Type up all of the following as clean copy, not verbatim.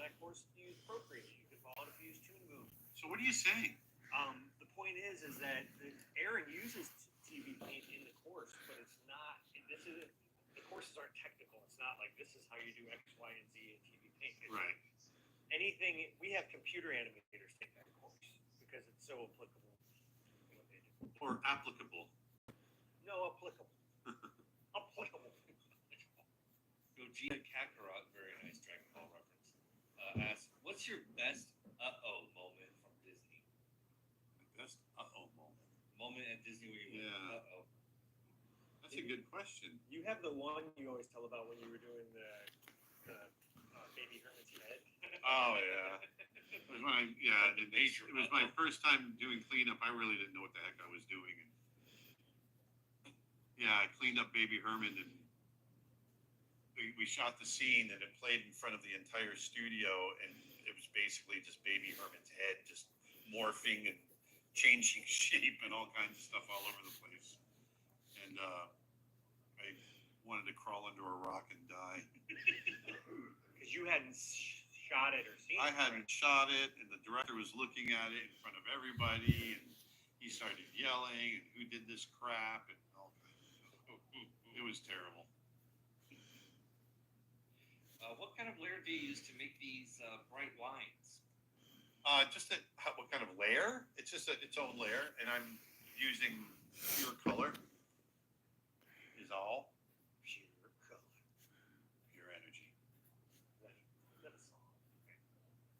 that course, you use Procreate. You could follow it if you use Toon Boom. So what are you saying? The point is that Aaron uses TV Paint in the course, but it's not. This is the courses aren't technical. It's not like this is how you do X, Y, and Z in TV Paint. Right. Anything we have computer animators take that course because it's so applicable. Or applicable. No, applicable. Applicable. Gogeta Kakarot, very nice Dragon Ball reference, asks, what's your best moment from Disney? My best moment. Moment at Disney where you went, That's a good question. You have the one you always tell about when you were doing the Baby Hermit's head. Oh, yeah. It was it was my first time doing cleanup. I really didn't know what the heck I was doing. And I cleaned up Baby Herman, and we shot the scene, and it played in front of the entire studio, and it was basically just Baby Herman's head just morphing and changing shape and all kinds of stuff all over the place. And I wanted to crawl under a rock and die. Because you hadn't shot it or seen it. I hadn't shot it, and the director was looking at it in front of everybody, and he started yelling, and who did this crap, and all kinds of stuff. It was terrible. What kind of layer do you use to make these bright lines? What kind of layer? It's just its own layer, and I'm using pure color. Is all. Pure color. Pure energy. Is that a song?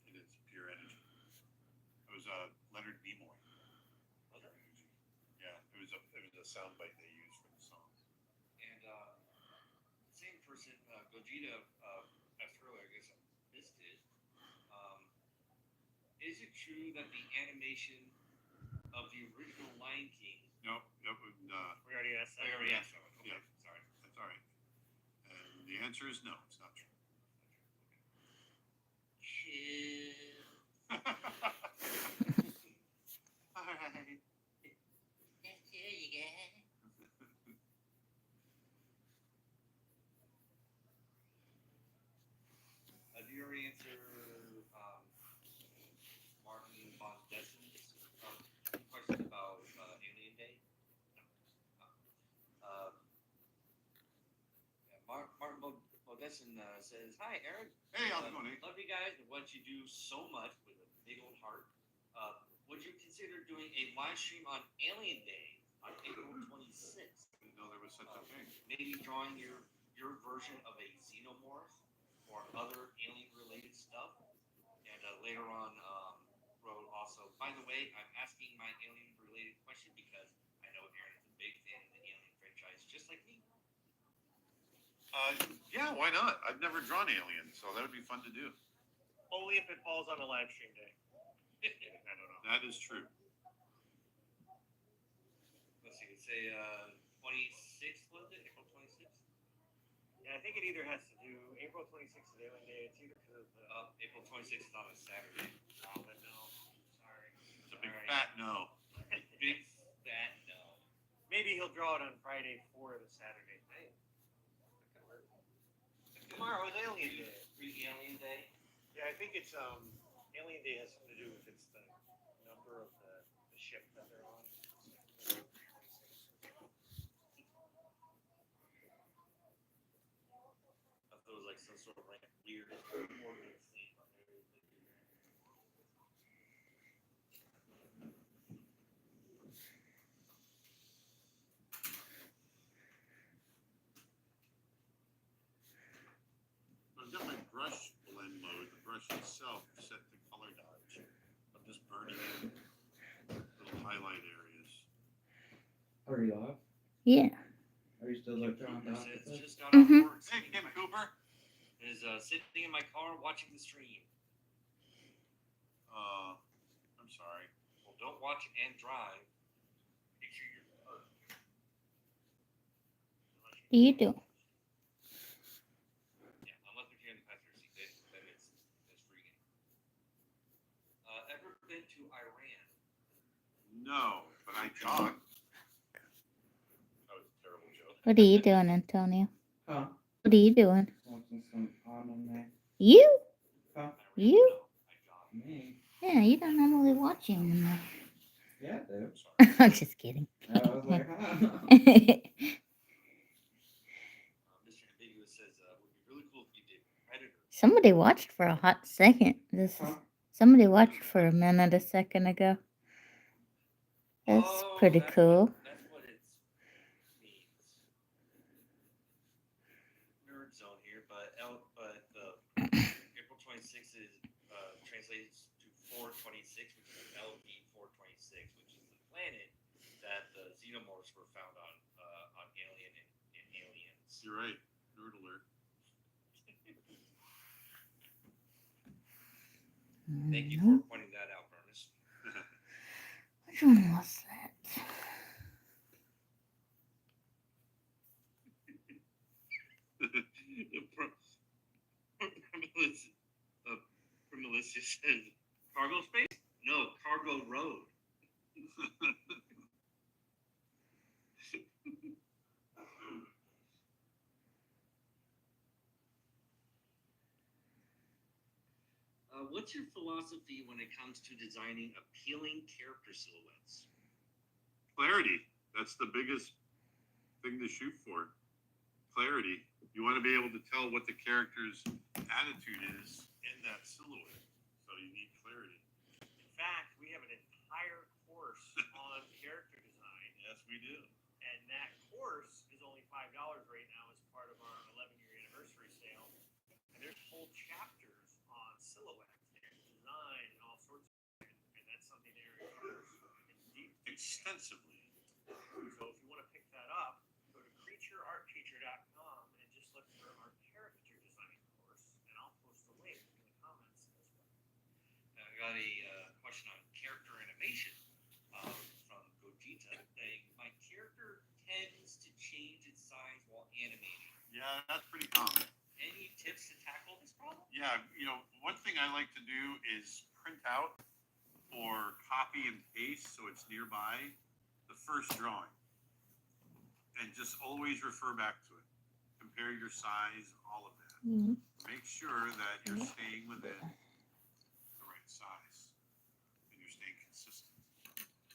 It is pure energy. It was Leonard Nimoy. Was it? Yeah, it was a soundbite they used for the song. And same person, Gogeta, asked earlier, I guess I missed it. Is it true that the animation of the original Lion King? No, we already asked that. We already asked that one. Okay, yeah. Sorry. That's all right. And the answer is no, it's not true. Chill. All right. Here you go. Do you already answer Martin Von Dessen's question about Alien Day? No. Martin Von Dessen says, "Hi, Aaron. Hey, how's it going, Nate? Love you guys and what you do so much with a big old heart. Would you consider doing a live stream on Alien Day on April 26th? I didn't know there was such a thing. Maybe drawing your version of a xenomorph or other alien-related stuff." And later on, wrote also, "By the way, I'm asking my alien-related question because I know Aaron is a big fan of the Alien franchise, just like me." Yeah, why not? I've never drawn Alien, so that would be fun to do. Only if it falls on a live stream day. I don't know. That is true. Let's see, say 26th, was it? April 26th? Yeah, I think it either has to do April 26th is Alien Day. It's either because of April 26th is on a Saturday. Oh, but no. Sorry. It's a big fat no. Big fat no. Maybe he'll draw it on Friday for the Saturday. Hey, that could work. Tomorrow is Alien Day. Pre-Alien Day? Yeah, I think it's Alien Day has something to do with it's the number of the ship that they're on. I thought it was like some sort of like weird organ thing on there. I've got my brush blend mode, the brush itself, set to color dodge. I'm just burning in little highlight areas. Are you off? Yeah. Are you still like drawing Cooper dots? says, just got off work. Hey, Kim Cooper. Is sitting in my car watching the stream. I'm sorry. Well, don't watch and drive. Make sure you're hurt. What do you do? Yeah, unless if you're in the passenger seat, then it's free game. Ever been to Iran? No, but I jogged. That was a terrible joke. What are you doing, Antonio? Huh? What are you doing? Watching some anime. You? Huh? Iran. You? No, I jog. Me. Yeah, you don't normally watch him. Yeah, I do. I'm just kidding. I was like, huh. Mr. Ambiguous says, would be really cool if you did Predator. Somebody watched for a hot second. Huh? Somebody watched for a minute a second ago. That's pretty cool. That's what it means. Nerd zone here, but April 26th is translates to 426, which is LV 426, which is the planet that the xenomorphs were found on Alien and Aliens. You're right. Nerd alert. Thank you for pointing that out, Ernest. Which one was that? Melissa says, cargo space? No, cargo road. What's your philosophy when it comes to designing appealing character silhouettes? Clarity. That's the biggest thing to shoot for. Clarity. You want to be able to tell what the character's attitude is in that silhouette. So you need clarity. In fact, we have an entire course on character design, Yes, we do. and that course is only $5 right now as part of our 11-year anniversary sale. And there's whole chapters on silhouette and design and all sorts of things. And that's something Aaron covers in deep. Extensively. So if you want to pick that up, go to creatureartteacher.com and just look for our character design course, and I'll post a link in the comments as well. I got a question on character animation from Gogeta saying, my character tends to change its size while animating. Yeah, that's pretty common. Any tips to tackle this problem? Yeah, one thing I like to do is print out or copy and paste so it's nearby the first drawing. And just always refer back to it. Compare your size, all of that. Mhm. Make sure that you're staying within the right size and you're staying consistent.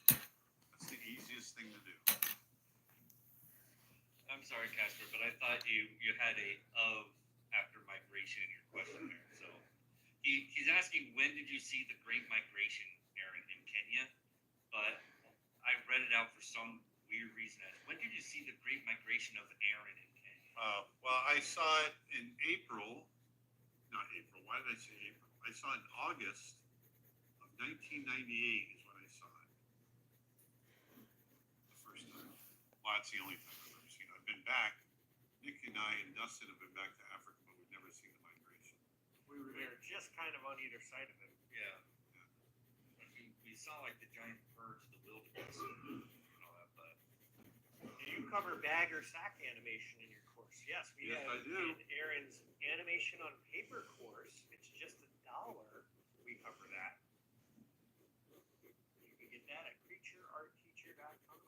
That's the easiest thing to do. I'm sorry, Casper, but I thought you had a of after migration in your question there. So he's asking, when did you see the Great Migration, Aaron, in Kenya? But I read it out for some weird reason. When did you see the Great Migration of Aaron in Kenya? Well, I saw it in April. Not April. Why did I say April? I saw it in August of 1998 is when I saw it. The first time. Well, that's the only time I've ever seen it. I've been back. Nick and I and Dustin have been back to Africa, but we've never seen the migration. We were there just kind of on either side of it. Yeah. We saw like the giant birds of the wilderness and all that, but Do you cover bag or sack animation in your course? Yes, we Yes, have. I do. In Aaron's animation on paper course, it's just $1. We cover that. You can get that at creatureartteacher.com.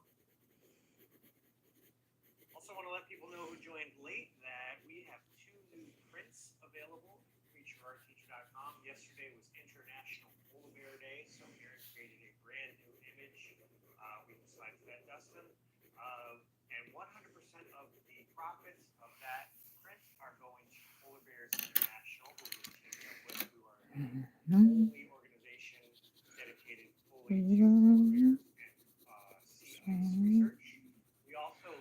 Also want to let people know who joined late that we have 2 new prints available at creatureartteacher.com. Yesterday was International Polar Bear Day, so Aaron created a brand new image. We can slide to that, Dustin. And 100% of the profits of that print are going to Polar Bears International, who we've teamed up with, who are the only organization dedicated fully to polar bear and sea ice research. We also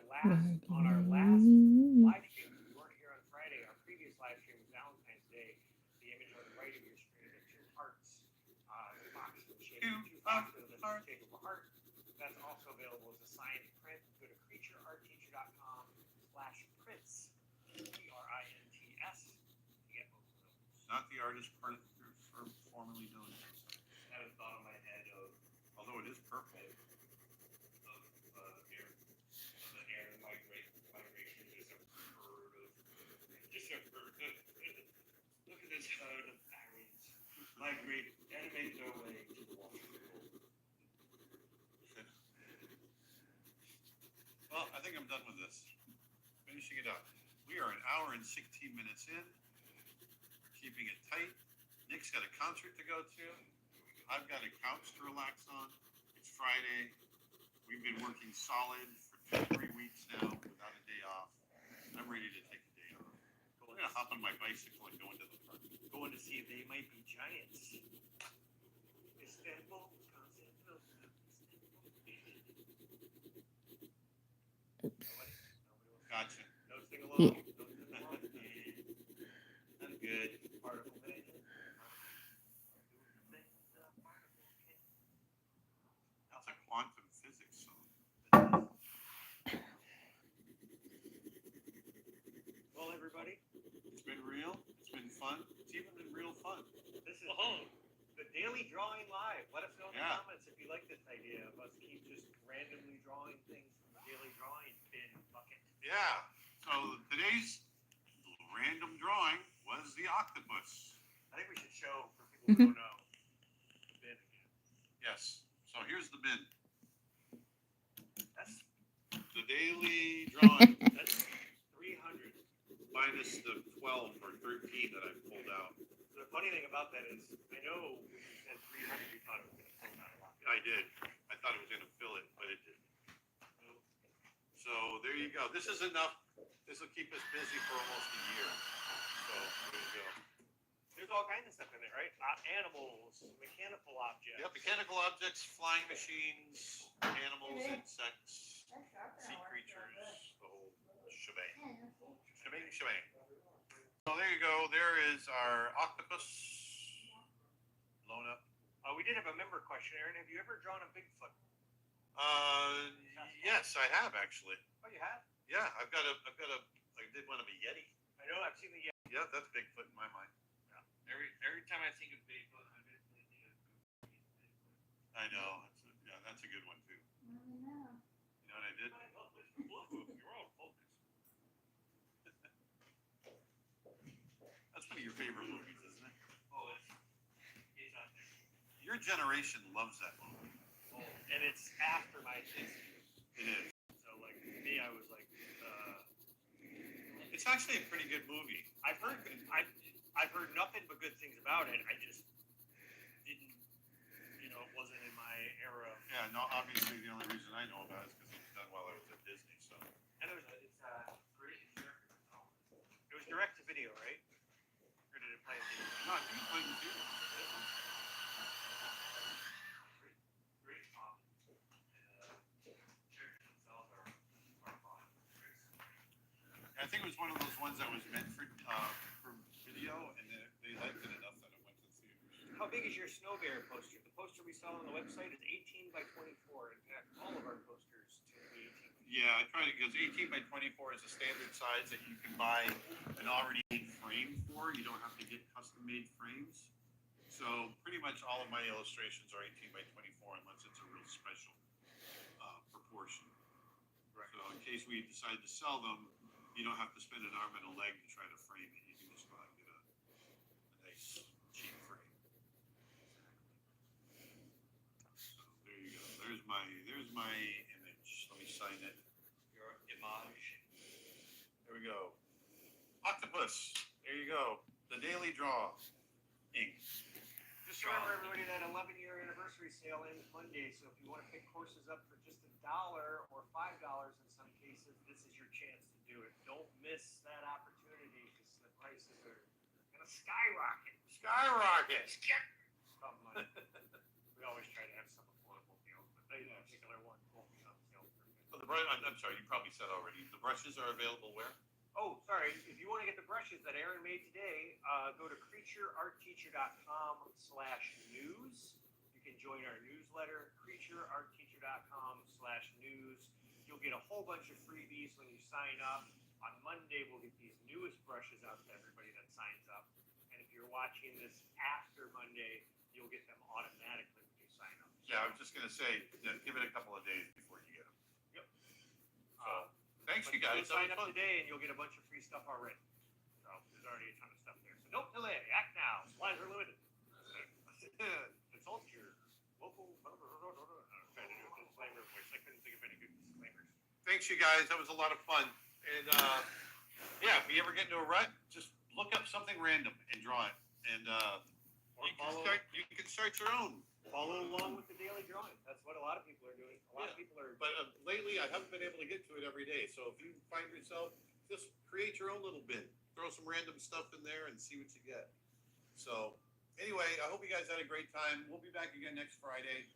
on our last live stream, if you weren't here on Friday, our previous live stream was Valentine's Day. The image on the right of your screen, the 2 hearts, the box in the shape of 2 boxes in the shape of a heart. That's also available as a signed print. Go to creatureartteacher.com/prints, PRINTS, to get both of those. Not the artist formerly known as. I had a thought in my head of Although it is purple. air, the air migration, just a herd of, look at this herd of parrots migrate, animate their way to the water. Well, I think I'm done with this. Finishing it up. We are an hour and 16 minutes in. We're keeping it tight. Nick's Mike's got a concert to go to. I've got a couch to relax on. It's Friday. We've been working solid for 3 weeks now without a day off. I'm ready to take a day off. I'm gonna hop on my bicycle and go into the park. Going to see They Might Be Giants. Istanbul, Constantinople. Oops. Nobody? Gotcha. No sing along? Yeah. I'm good. Particle minute. That's a quantum physics song. Well, everybody, It's been real. It's been fun. It's even been real fun. this is the Daily Drawing Live. Let us know in the Yeah. comments if you like this idea of us keep just randomly drawing things from the Daily Drawing bin bucket. Yeah. So today's random drawing was the octopus. I think we should show for people who don't know the bin again. Yes. So here's the bin. That's The daily drawing that's 300. minus the 12 or 13 that I pulled out. The funny thing about that is, I know when you said 300, you thought it was going to pull out a lot. I did. I thought it was going to fill it, but it didn't. So there you go. This is enough. This will keep us busy for almost a year. So there you go. There's all kinds of stuff in there, right? Animals, mechanical objects. Yeah, mechanical objects, flying machines, animals, insects, sea creatures, the whole shebang. Shebang, shebang. So there you go. There is our octopus. Blown up. We did have a member question, Aaron. Have you ever drawn a Bigfoot? Yes, I have actually. Oh, you have? Yeah, I did one of a Yeti. I know. I've seen the Yeti. Yeah, that's Bigfoot in my mind. Every time I think of Bigfoot, I'm just thinking of I know. That's a good one too. You know what I did? You're all focused. That's one of your favorite movies, isn't it? Oh, it's up there. Your generation loves that movie. And it's after my kids. It is. So, like, me, I was like, It's actually a pretty good movie. I've heard nothing but good things about it. I just didn't, it wasn't in my era. Yeah, no, obviously the only reason I know about it is because it was done while I was at Disney. So And it was direct to video, right? Or did it play at the no, I think it's playing the theater. Great pop. Characters themselves are fun. I think it was one of those ones that was meant for video, and they liked it enough that it went to theaters. How big is your snow bear poster? The poster we saw on the website is 18 by 24. In fact, all of our posters tend to be 18 by 24. Yeah, I tried it because 18 by 24 is a standard size that you can buy an already made frame for. You don't have to get custom made frames. So pretty much all of my illustrations are 18 by 24 unless it's a real special proportion. Right. So in case we decide to sell them, you don't have to spend an arm and a leg to try to frame it. You can just go out and get a nice cheap frame. So there you go. There's my image. Let me sign it. Your image. There we go. Octopus. There you go. The Daily Draw ink. Just remember, everybody, that 11-year anniversary sale ends Monday. So if you want to pick courses up for just $1 or $5 in some cases, this is your chance to do it. Don't miss that opportunity because the prices are going to skyrocket. Skyrocket. Come on. We always try to have some affordable deals, but that particular one won't be on sale for good. So I'm sorry, you probably said already. The brushes are available where? Oh, sorry. If you want to get the brushes that Aaron made today, go to creatureartteacher.com/news. You can join our newsletter, creatureartteacher.com/news. You'll get a whole bunch of freebies when you sign up. On Monday, we'll get these newest brushes out to everybody that signs up. And if you're watching this after Monday, you'll get them automatically when you sign up. Yeah, I was just gonna say, give it a couple of days before you get them. Yep. So, thanks But you guys. Sign That up was fun. today, and you'll get a bunch of free stuff already. So there's already a ton of stuff there. So don't delay. Act now. Supplies are limited. Consult your local. I'm trying to do a disclaimer voice. I couldn't think of any good disclaimers. Thanks you guys. That was a lot of fun. And yeah, if you ever get into a rut, just look up something random and draw it. And Or You can start your own. follow along with the daily drawing. That's what a lot of people are doing. A lot of Yeah. people are. But lately, I haven't been able to get to it every day. So if you find yourself, just create your own little bin. Throw some random stuff in there and see what you get. So anyway, I hope you guys had a great time. We'll be back again next Friday.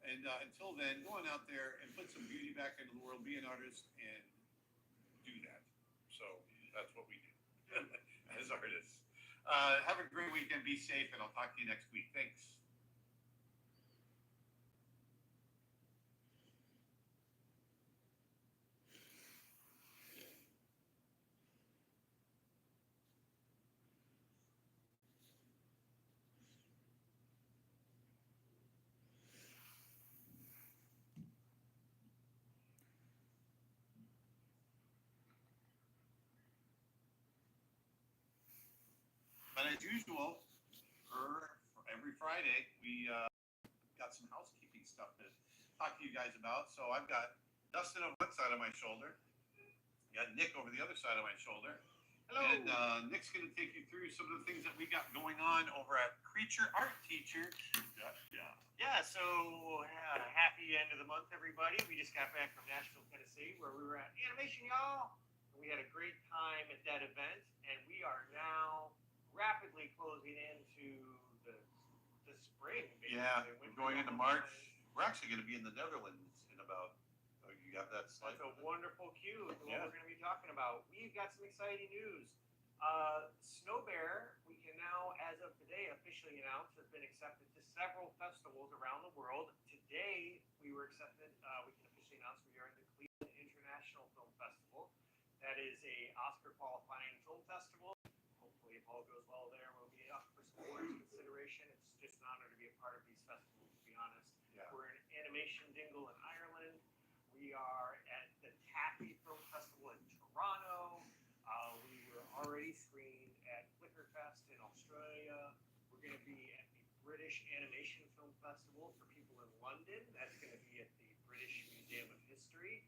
And until then, go on out there and put some beauty back into the world. Be an artist and do that. So that's what we do as artists. Have a great weekend. Be safe, and I'll talk to you next week. Thanks. But as usual, for every Friday, we got some housekeeping stuff to talk to you guys about. So I've got Dustin on one side of my shoulder. Got Nick over the other side of my shoulder. Hello. And Nick's going to take you through some of the things that we got going on over at Creature Art Teacher. Yeah, so happy end of the month, everybody. We just got back from Nashville, Tennessee, where we were at Animation, y'all. We had a great time at that event, and we are now rapidly closing into the spring. Basically. Yeah, we're going into March. And We're actually going to be in the Netherlands in about. Oh, you got that slide? that's a wonderful cue to what Yeah. we're going to be talking about. We've got some exciting news. Snow Bear, we can now, as of today, officially announce, has been accepted to several festivals around the world. Today, we were accepted, we can officially announce we are in the Cleveland International Film Festival. That is a Oscar qualifying film festival. Hopefully, if all goes well there, we'll be up for some awards consideration. It's just an honor to be a part of these festivals, to be honest. Yeah. We're in Animation Dingle in Ireland. We are at the Taffy Film Festival in Toronto. We were already screened at Flickerfest in Australia. We're going to be at the British Animation Film Festival for people in London. That's going to be at the British Museum of History.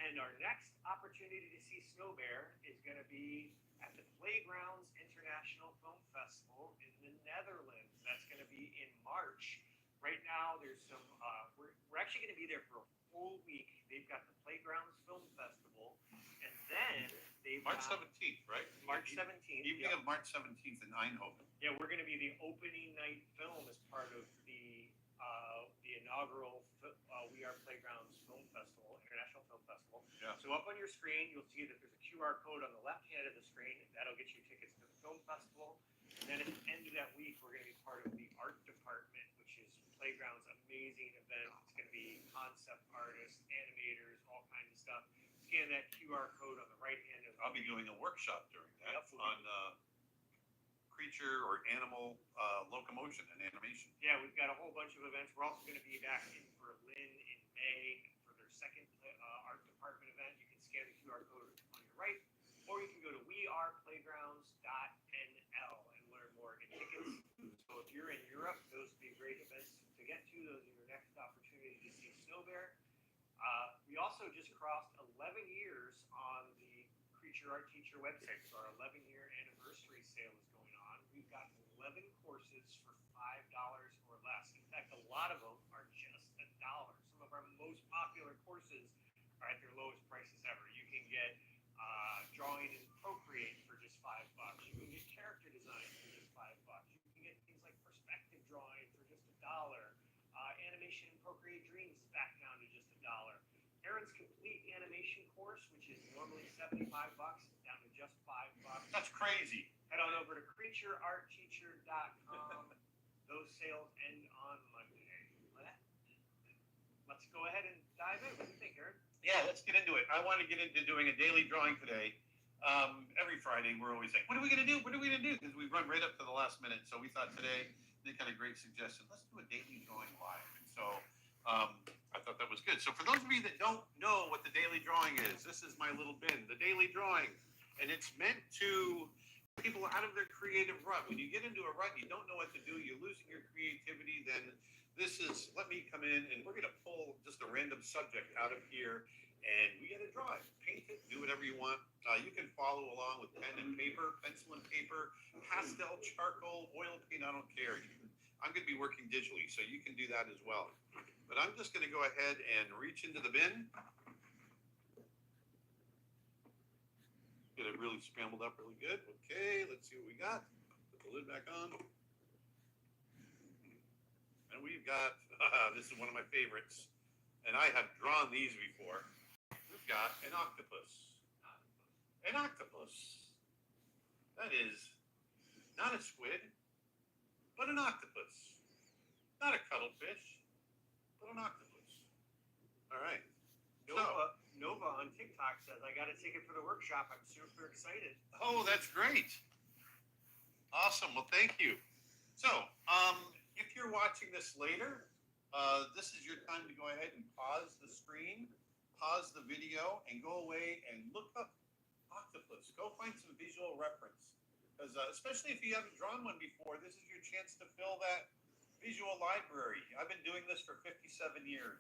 And our next opportunity to see Snow Bear is going to be at the Playgrounds International Film Festival in the Netherlands. That's going to be in March. Right now, there's some. We're actually going to be there for a full week. They've got the Playgrounds Film Festival, and then they've March got 17th, right? March 17th. Evening Yep. of March 17th in Eindhoven. Yeah, we're going to be the opening night film as part of the inaugural We Are Playgrounds Film Festival, International Film Festival. Yeah. So up on your screen, you'll see that there's a QR code on the left hand of the screen. That'll get you tickets to the film festival. And then at the end of that week, we're going to be part of the art department, which is Playground's amazing event. It's going to be concept artists, animators, all kinds of stuff. Scan that QR code on the right hand of the I'll be doing a workshop during that Yep. on creature or animal locomotion and animation. Yeah, we've got a whole bunch of events. We're also going to be back in Berlin in May for their second art department event. You can scan the QR code on your right, or you can go to weareplaygrounds.nl and learn more and get tickets. So if you're in Europe, those would be great events to get to. Those are your next opportunity to see Snow Bear. We also just crossed 11 years on the Creature Art Teacher website. So our 11-year anniversary sale is going on. We've got 11 courses for $5 or less. In fact, a lot of them are just $1. Some of our most popular courses are at their lowest prices ever. You can get drawing in Procreate for just $5. You can get character design for just $5. You can get things like perspective drawing for just $1. Animation in Procreate Dreams is back down to just $1. Aaron's complete animation course, which is normally $75, is down to just $5. That's crazy. Head on over to creatureartteacher.com. Those sales end on Monday. Let's go ahead and dive in. What do you think, Aaron? Yeah, let's get into it. I want to get into doing a daily drawing today. Every Friday, we're always like, what are we going to do? What are we going to do? Because we run right up to the last minute. So we thought today, Nick had a great suggestion. Let's do a daily drawing live. And so I thought that was good. So for those of you that don't know what the daily drawing is, this is my little bin, the daily drawing. And it's meant to get people out of their creative rut. When you get into a rut, you don't know what to do, you're losing your creativity, then this is, let me come in and we're going to pull just a random subject out of here and we got to draw it, paint it, do whatever you want. You can follow along with pen and paper, pencil and paper, pastel, charcoal, oil paint, I don't care. You can I'm going to be working digitally, so you can do that as well. But I'm just going to go ahead and reach into the bin. Get it really scrambled up really good. Okay, let's see what we got. Put the lid back on. And we've got, this is one of my favorites. And I have drawn these before. We've got an octopus. An octopus. That is not a squid, but an octopus. Not a cuttlefish, but an octopus. All right. Nova on TikTok says, I got a ticket for the workshop. I'm super excited. Oh, that's great. Awesome. Well, thank you. So, if you're watching this later, this is your time to go ahead and pause the screen, pause the video, and go away and look up octopus. Go find some visual reference. Because especially if you haven't drawn one before, this is your chance to fill that visual library. I've been doing this for 57 years.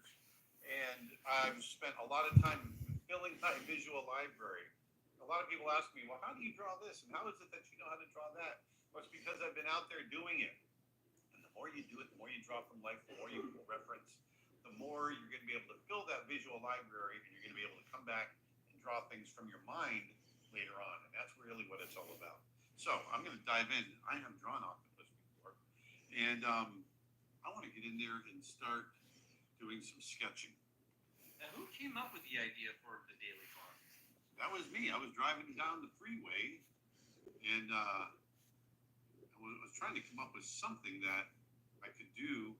And I've spent a lot of time filling my visual library. A lot of people ask me, well, how do you draw this? And how is it that you know how to draw that? Well, it's because I've been out there doing it. And the more you do it, the more you draw from life, the more you reference, the more you're going to be able to fill that visual library, and you're going to be able to come back and draw things from your mind later on. And that's really what it's all about. So I'm going to dive in. I have drawn octopus before. And I want to get in there and start doing some sketching. Now, who came up with the idea for the daily farm? That was me. I was driving down the freeway, and I was trying to come up with something that I could do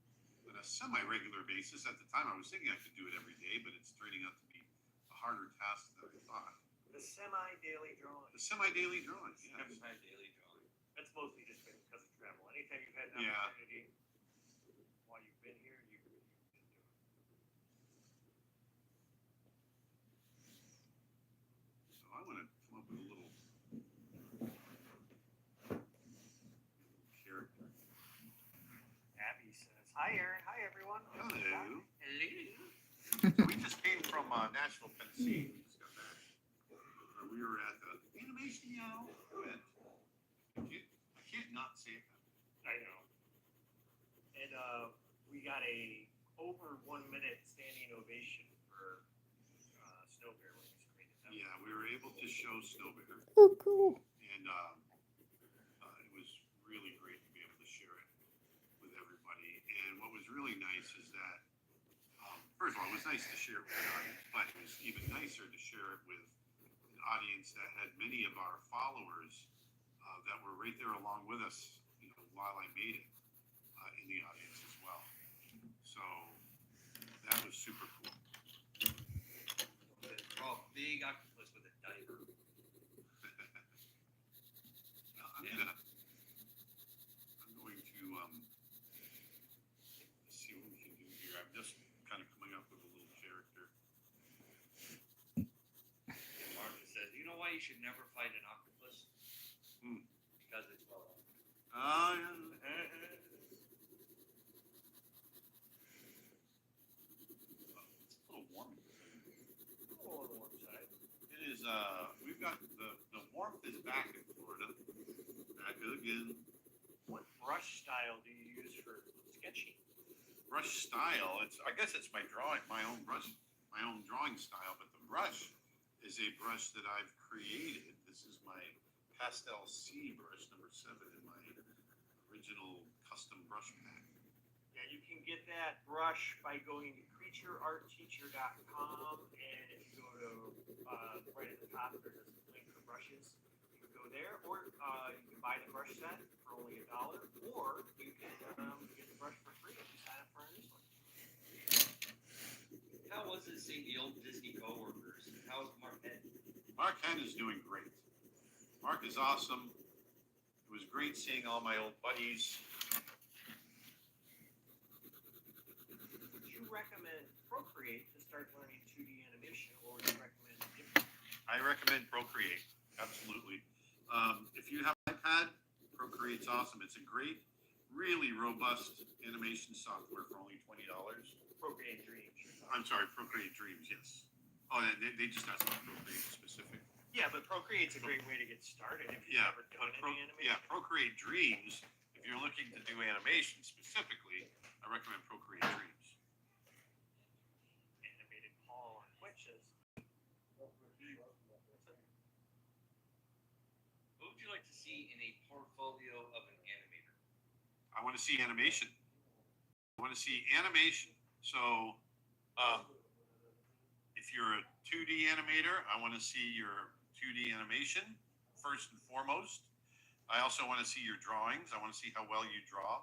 on a semi-regular basis. At the time, I was thinking I could do it every day, but it's turning out to be a harder task than I thought. The semi-daily drawing. The semi-daily drawing, yeah. That's my daily drawing. That's mostly just been because of travel. Anytime you've had an Yeah. opportunity while you've been here, you've been doing it. So I want to come up with a little character. Abby says, hi, Aaron. Hi, everyone. Hello. Hello. So we just came from Nashville, Tennessee. We just got back. We were at the Animation event. I can't not say it. I know. And we got a over 1 minute standing ovation for Snow Bear when he's created that. Yeah, we were able to show Snow Bear, Oh, cool. and it was really great to be able to share it with everybody. And what was really nice is that, first of all, it was nice to share it with the audience, but it was even nicer to share it with an audience that had many of our followers that were right there along with us, you know, while I made it in the audience as well. So that was super cool. Draw a big octopus with a diaper. Now, I'm going to see what we can do here. I'm just kind of coming up with a little character. Martha says, you know why you should never fight an octopus? Hmm. Because it's well. Oh, yeah. It's a little warm. Oh, on the warm side. It is, we've got the warmth is back in Florida. Back again. What brush style do you use for sketching? Brush style. I guess it's my own drawing style, but the brush is a brush that I've created. This is my Pastel C brush number 7 in my original custom brush pack. Yeah, you can get that brush by going to creatureartteacher.com, and if you go to right at the top, there's a link for brushes. You can go there, or you can buy the brush set for only $1, or you can get the brush for free if you sign up for our newsletter. How was it seeing the old Disney coworkers? How is Mark Head? Mark Henn is doing great. Mark is awesome. It was great seeing all my old buddies. Would you recommend Procreate to start learning 2D animation, or would you recommend a different? I recommend Procreate. Absolutely. If you have an iPad, Procreate's awesome. It's a great, really robust animation software for only $20. Procreate Dreams. I'm sorry, Procreate Dreams, yes. Oh, they just asked about Procreate specific. Yeah, but Procreate's a great way to get started if you've Yeah, never done but any animation. Procreate Dreams, if if you're looking to do animation specifically, I recommend Procreate Dreams. Animated Paul on Twitch says, What would you like to see in a portfolio of an animator? I want to see animation. I want to see animation. So, if you're a 2D animator, I want to see your 2D animation first and foremost. I also want to see your drawings. I want to see how well you draw.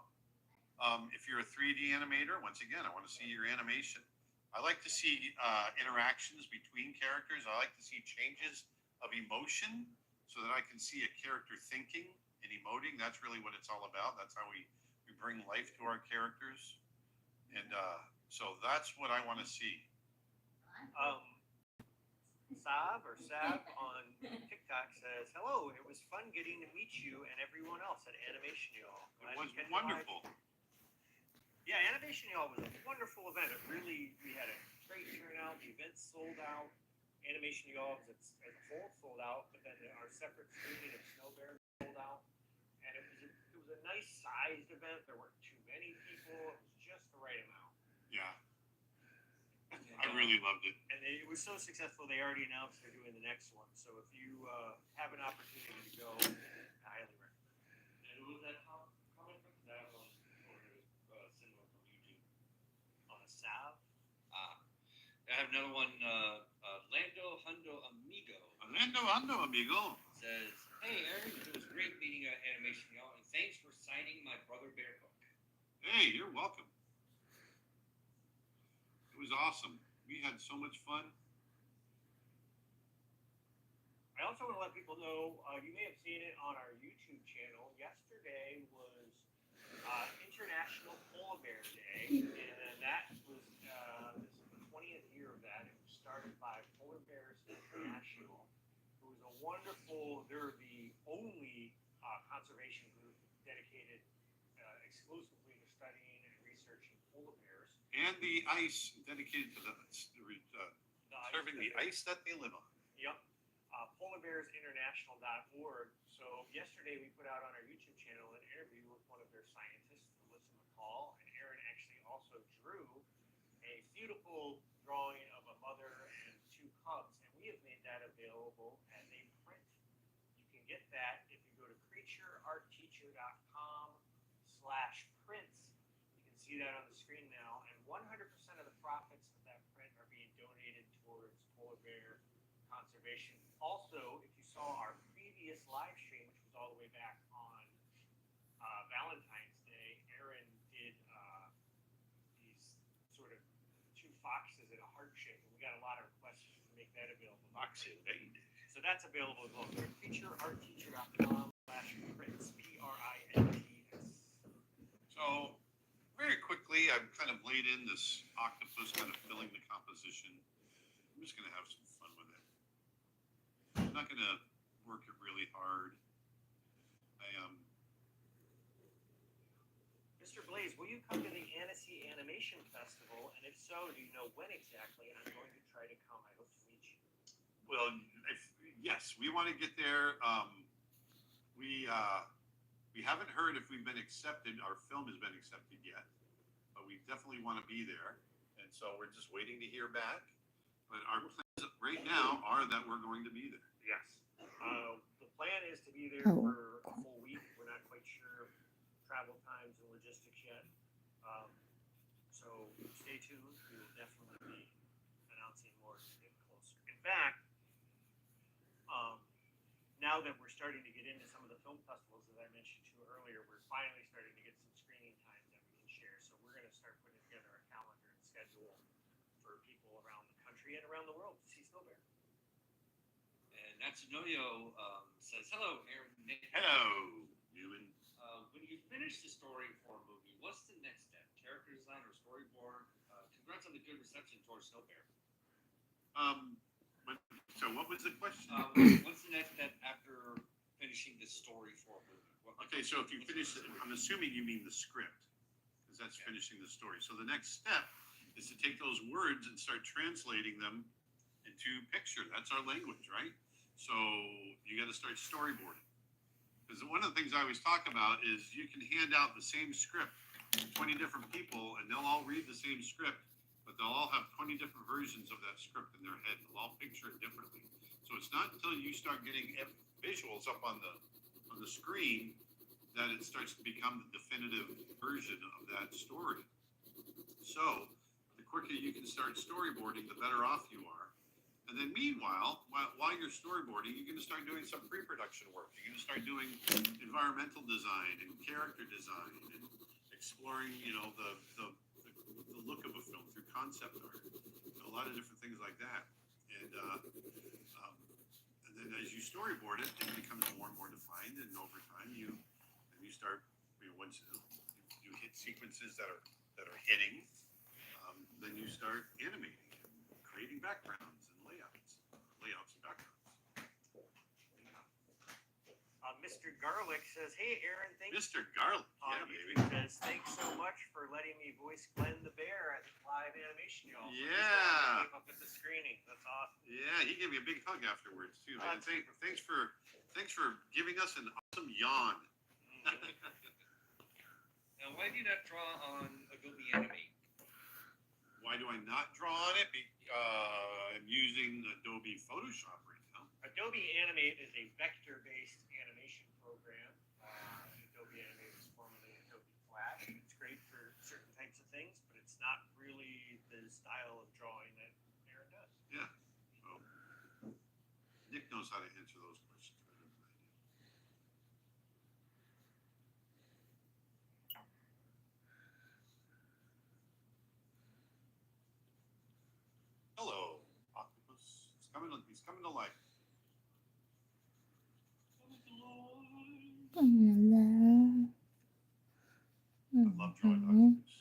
If you're a 3D animator, once again, I want to see your animation. I like to see interactions between characters. I like to see changes of emotion so that I can see a character thinking and emoting. That's really what it's all about. That's how we bring life to our characters. And so that's what I want to see. Sab on TikTok says, hello, it was fun getting to meet you and everyone else at Animation Y'all. It was wonderful. Yeah, Animation Y'all was a wonderful event. We had a great turnout. The event sold out. Animation Y'all as a whole sold out, but then our separate screening of Snow Bear sold out. And it was a nice sized event. There weren't too many people. It was just the right amount. Yeah. I really loved it. And it was so successful, they already announced they're doing the next one. So if you have an opportunity to go, I highly recommend it. And who was that comment from? That was similar from YouTube. Sav? I have another one. Lando Hundo Amigo Ando, amigo. says, "Hey Aaron, it was great meeting you at Animation Y'all, and thanks for signing my Brother Bear book." Hey, you're welcome. It was awesome. We had so much fun. I also want to let people know, you may have seen it on our YouTube channel. Yesterday was International Polar Bear Day, and that was this is the 20th year of that. It was started by Polar Bears International, who is a wonderful. They're the only conservation group dedicated exclusively to studying and researching polar bears. And the ice dedicated to serving the ice that they live on. Yep. Polarbearsinternational.org. So yesterday we put out on our YouTube channel an interview with one of their scientists, Melissa McCall, and Aaron actually also drew a beautiful drawing of a mother and two cubs, and we have made that available as a print. You can get that if you go to creatureartteacher.com/prints. You can see that on the screen now, and 100% of the profits of that print are being donated towards polar bear conservation. Also, if you saw our previous live stream, which was all the way back on Valentine's Day, Aaron did these sort of two foxes in a heart shape, and we got a lot of requests to make that available. Foxy, right? So that's available as well. Go to creatureartteacher.com/prints, PRINTS. So, very quickly, I've kind of laid in this octopus, kind of filling the composition. I'm just going to have some fun with it. I'm not going to work it really hard. Mr. Blaze, will you come to the Annecy Animation Festival? And if so, do you know when exactly? I'm going to try to come. I hope to meet you. Well, yes, we want to get there. We haven't heard if we've been accepted. Our film has been accepted yet, but we definitely want to be there. And so we're just waiting to hear back. But our plans right now are that we're going to be there. Yes. The plan is to be there Oh. for a full week. We're not quite sure travel times and logistics yet. So stay tuned. We will definitely be announcing more as we get closer. In fact, now that we're starting to get into some of the film festivals, as I mentioned to you earlier, we're finally starting to get some screening times that we can share. So we're going to start putting together a calendar and schedule for people around the country and around the world to see Snow Bear. And Natsunoyo says, "Hello, Aaron. Nick. Hello, Newman. When you finish the story for a movie, what's the next step? Character design or storyboard? Congrats on the good reception towards Snow Bear." So what was the question? What's the next step after finishing the story for a movie? Okay, so if you finish it, I'm assuming you mean the script, because that's finishing the story. So the next step is to take those words and start translating them into picture. That's our language, right? So you got to start storyboarding. Because one of the things I always talk about is you can hand out the same script to 20 different people and they'll all read the same script, but they'll all have 20 different versions of that script in their head. They'll all picture it differently. So it's not until you start getting visuals up on the screen that it starts to become the definitive version of that story. So the quicker you can start storyboarding, the better off you are. And then meanwhile, while you're storyboarding, you're going to start doing some pre-production work. You're going to start doing environmental design and character design and exploring, you know, the look of a film through concept art. A lot of different things like that. And then as you storyboard it, it becomes more and more defined. And over time, you start, you know, once you hit sequences that are hitting, then you start animating, creating backgrounds and layouts and backgrounds. Mr. Garlic says, "Hey, Aaron, thanks." Mr. Garlic, On yeah, baby. YouTube says, "Thanks so much for letting me voice Glenn the Bear at the live animation, y'all." So Yeah. came up at the screening. That's awesome. Yeah, he gave me a big hug afterwards too. Oh, Man. that's Thanks for giving us an awesome yawn. Now, why do you not draw on Adobe Animate? Why do I not draw on it? I'm using Adobe Photoshop right now. Adobe Animate is a vector-based animation program. Adobe Animate was formerly Adobe Flash. It's great for certain types of things, but it's not really the style of drawing that Aaron does. Yeah. So Nick knows how to answer those questions better than I do. Hello, Octopus. He's coming to life. I love drawing octopus.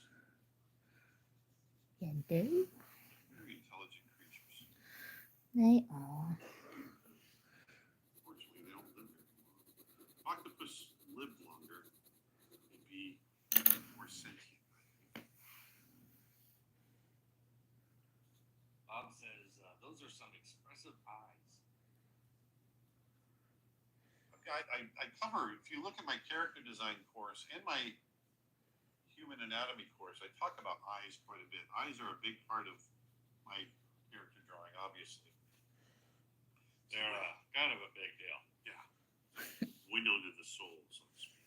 You do? Very intelligent creatures. They are. Unfortunately, they don't live very long. Octopus lived longer and be more sentient. Bob says, those are some expressive eyes. I cover, if you look at my character design course and my human anatomy course, I talk about eyes quite a bit. Eyes are a big part of my character drawing, obviously. They're kind of a big deal. Yeah. Window to the soul, so to speak.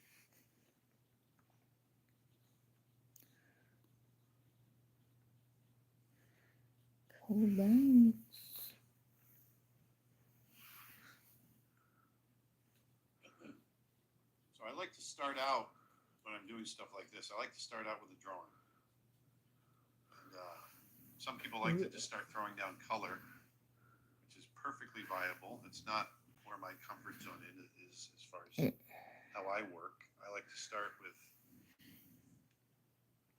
Cool beans. So I like to start out when I'm doing stuff like this. I like to start out with a drawing. And some people like to just start throwing down color, which is perfectly viable. It's not where my comfort zone is as far as how I work. I like to start with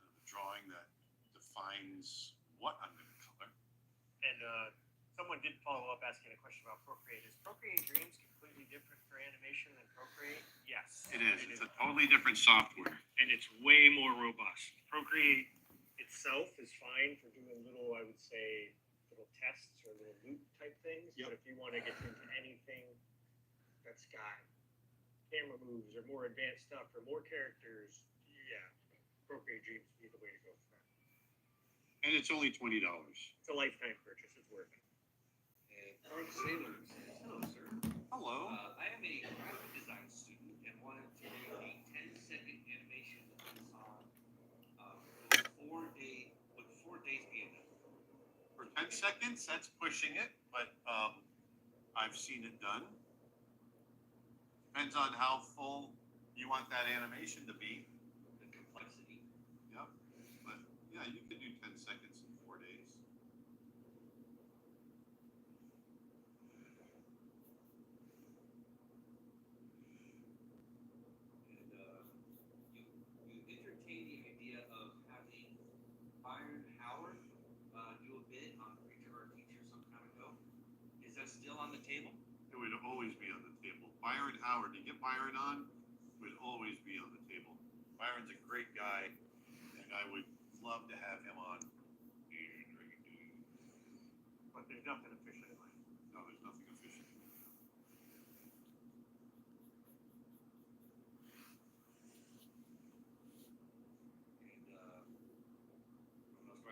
a drawing that defines what I'm going to color. And someone did follow up asking a question about Procreate. Is Procreate Dreams completely different for animation than Procreate? Yes. It is. It's a totally different software. And it's way more robust. Procreate itself is fine for doing little, I would say, little tests or little loop type things. Yep. But if you want to get into anything that's got camera moves or more advanced stuff or more characters, yeah, Procreate Dreams would be the way to go for that. And it's only $20. It's a lifetime purchase. It's worth it. And Frank Saylor says, hello, sir. Hello. I am a graphic design student and wanted to make a 10-second animation on would 4 days be enough? For 10 seconds, that's pushing it, but I've seen it done. Depends on how full you want that animation to be. The complexity. Yep. But yeah, you could do 10 seconds in 4 days. And you entertain the idea of having Byron Howard do a bit on Preacher Our Teacher some time ago. Is that still on the table? It would always be on the table. Byron Howard, to get Byron on, would always be on the table. Byron's a great guy, and I would love to have him on. But there's nothing officially like. No, there's nothing official.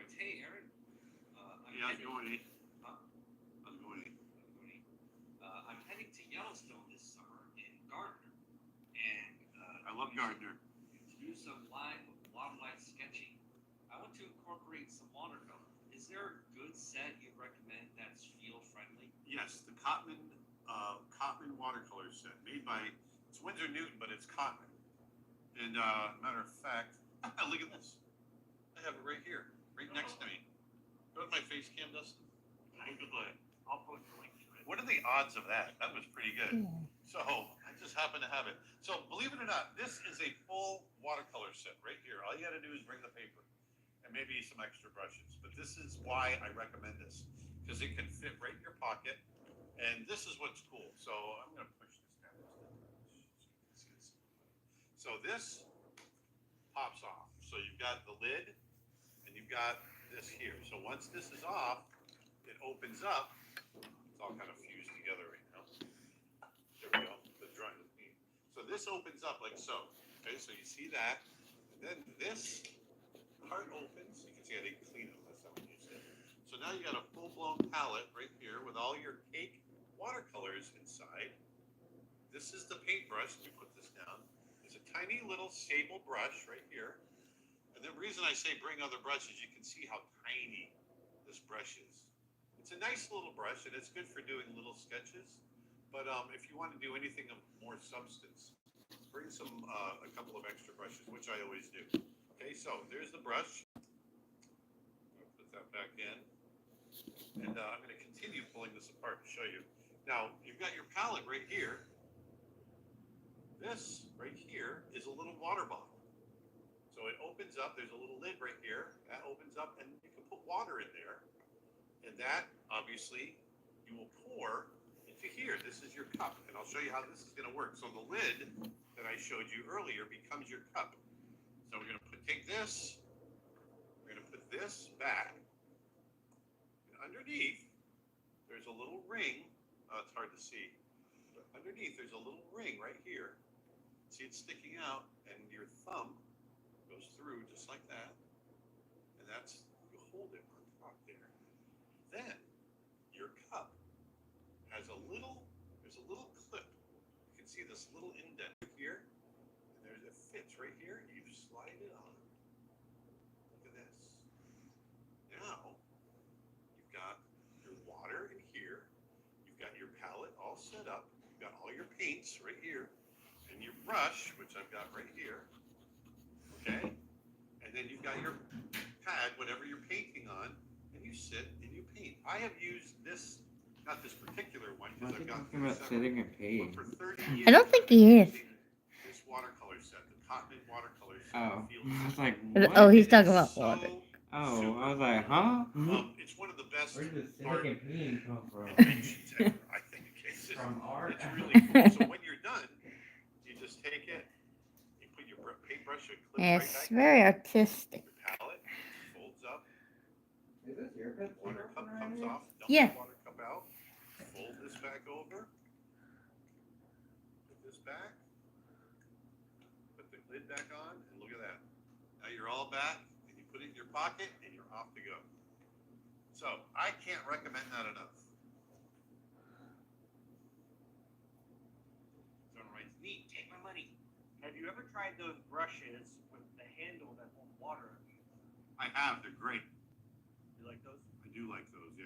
writes, "Hey, Aaron. Yeah, how's it going, Huh? How's it going, I'm heading to Yellowstone this summer in Gardner, and I love Gardner. to do some live wildlife sketching. I want to incorporate some watercolor. Is there a good set you'd recommend that's feel friendly? Yes, the Cotman watercolor set made by, it's Winsor Newton, but it's Cotman. And matter of fact, look at this. I have it right here, right next to me. Go to my face cam, Dustin. Look at that. I'll post the link to it. What are the odds of that? That was pretty good. Yeah. So I just happen to have it. So believe it or not, this is a full watercolor set right here. All you got to do is bring the paper and maybe some extra brushes. But this is why I recommend this, because it can fit right in your pocket. And this is what's cool. So I'm going to push this down. So this pops off. So you've got the lid and you've got this here. So once this is off, it opens up. It's all kind of fused together right now. There we go. The drawing is neat. So this opens up like so. Okay, so you see that. And then this part opens. You can see I didn't clean it unless I used it. So now you got a full-blown palette right here with all your cake watercolors inside. This is the paintbrush. Let me put this down. There's a tiny little sable brush right here. And the reason I say bring other brushes, you can see how tiny this brush is. It's a nice little brush, and it's good for doing little sketches. But if you want to do anything of more substance, bring a couple of extra brushes, which I always do. Okay, so there's the brush. I'll put that back in. And I'm going to continue pulling this apart to show you. Now, you've got your palette right here. This right here is a little water bottle. So it opens up, there's a little lid right here. That opens up, and you can put water in there. And that, obviously, you will pour into here. This is your cup, and I'll show you how this is going to work. So the lid that I showed you earlier becomes your cup. So we're going to take this, we're going to put this back. And underneath, there's a little ring. It's hard to see. But underneath, there's a little ring right here. See, it's sticking out, and your thumb goes through just like that. And that's, you hold it on top there. Then your cup has there's a little clip. You can see this little indent here, and it fits right here. You slide it on. Look at this. Now you've got your water in here. You've got your palette all set up. You've got all your paints right here, and your brush, which I've got right here. Okay, and then you've got your pad, whatever you're painting on. You sit and you paint. I have used this, not this particular one, because I've got talking about sitting and painting. but for 30 years. I don't think he is. This watercolor set, the Cotman watercolor set. Oh, Field I was set. like, Oh, what? he's talking about So water. Oh, super I was like, cool. huh? It's one of the best Where did the art sitting and painting come from? inventions ever, I think. It's From art? really cool. So when you're done, you just take it, you put your paintbrush, it clips Yeah, right it's back. very artistic. Your palette folds up. Is this your cup? Water cup comes off, dump Yeah. the water cup out, fold this back over, put this back, put the lid back on, and look at that. Now you're all back, and you put it in your pocket, and you're off to go. So I can't recommend that enough. Someone writes, "Neat, take my money." Have you ever tried those brushes with the handle that hold water? I have, they're great. You like those? I do like those, yeah.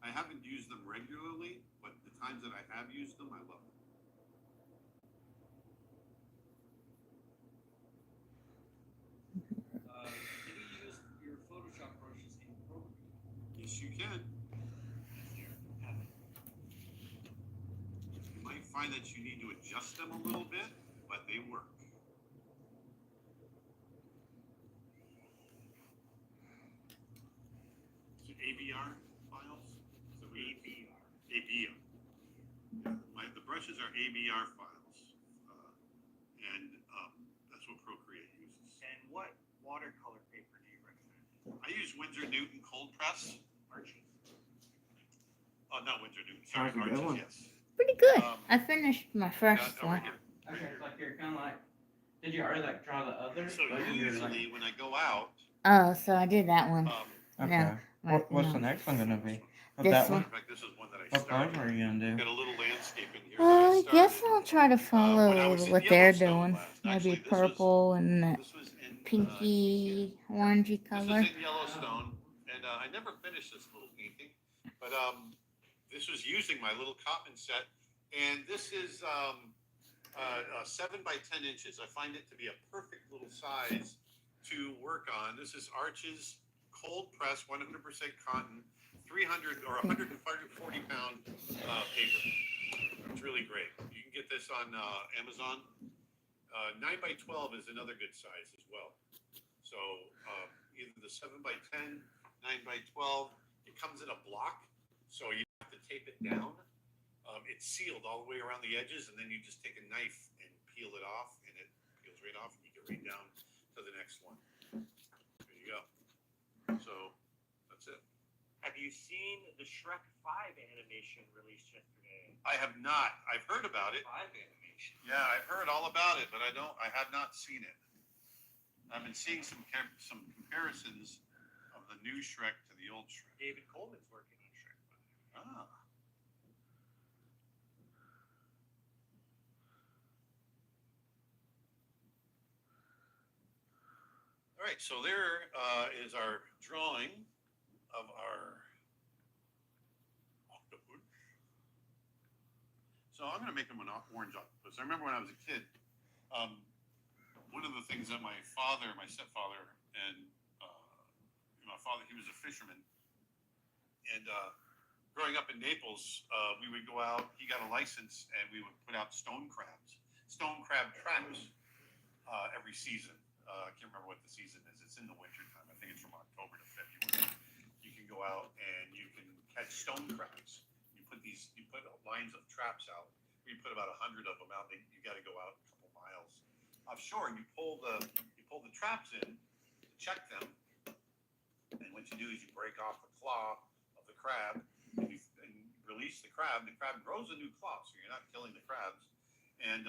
I haven't used them regularly, but the times that I have used them, I love them. Can you use your Photoshop brushes in Procreate? Yes, you can. You might find that you need to adjust them a little bit, but they work. Is it ABR files? Is it ABR? ABR. The brushes are ABR files, and that's what Procreate uses. And what watercolor paper do you recommend? I use Winsor Newton cold press. Archie. Oh, not Winsor Newton. Sorry, That's a good Arches, one. yes. Pretty good. Um, I finished my first Over one. here. Okay, it's like you're kind of like, did you already like draw the other? So But you're like, usually when I go out, Oh, so I did that one. Um, Okay. No, What's no. the next one gonna be? Oh, This that one. one? matter of fact, this is one that I What started. part are you gonna Got do? a little landscape in here that I I guess started. I'll try to When I follow was in what they're Yellowstone doing. last. Maybe Actually, purple and that this was in pinky, orangey this was color. in Yellowstone, and I never finished this little painting, but this was using my little Cotman set, and this is 7 by 10 inches. I find it to be a perfect little size to work on. This is Arches cold press 100% cotton, 300 or 140 pound paper. It's really great. You can get this on Amazon. 9 by 12 is another good size as well. So either the 7 by 10, 9 by 12. It comes in a block, so you have to tape it down. It's sealed all the way around the edges, and then you just take a knife and peel it off, and it peels right off, and you get right down to the next one. There you go. So that's it. Have you seen the Shrek 5 animation released yesterday? I have not. I've heard about it. 5 animation. Yeah, I've heard all about it, but I have not seen it. I've been seeing some comparisons of the new Shrek to the old Shrek. David Coleman's working on Shrek 5. Ah. All right, so there is our drawing of our octopus. So I'm going to make him an orange octopus. I remember when I was a kid, one of the things that my stepfather, and my father, he was a fisherman. And growing up in Naples, we would go out, he got a license, and we would put out stone crab traps every season. I can't remember what the season is. It's in the winter time. I think it's from October to February. You can go out and you can catch stone crabs. You put lines of traps out. We put about 100 of them out. You got to go out a couple miles offshore, and you pull the traps in, check them, and what you do is you break off the claw of the crab and release the crab. The crab grows a new claw, so you're not killing the crabs, and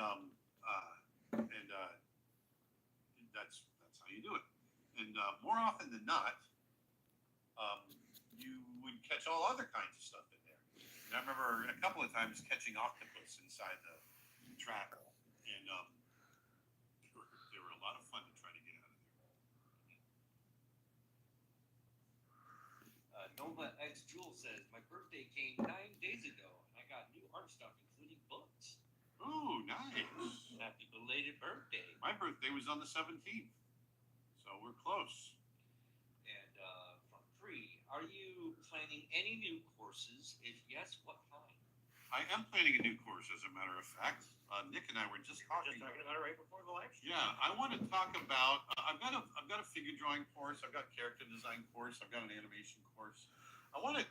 that's how you do it. And more often than not, you would catch all other kinds of stuff in there. And I remember a couple of times catching octopus inside the trap, and they were a lot of fun to try to get out of there. Nova X Jewel says, my birthday came 9 days ago, and I got new art stuff, including books. Oh, nice. Happy belated birthday. My birthday was on the 17th, so we're close. And from Free, are you planning any new courses? If yes, what kind? I am planning a new course, as a matter of fact. Nick and I were just talking. Just talking about it right before the live stream. Yeah, I want to talk about. I've got a figure drawing course. I've got a character design course. I've got an animation course. I want to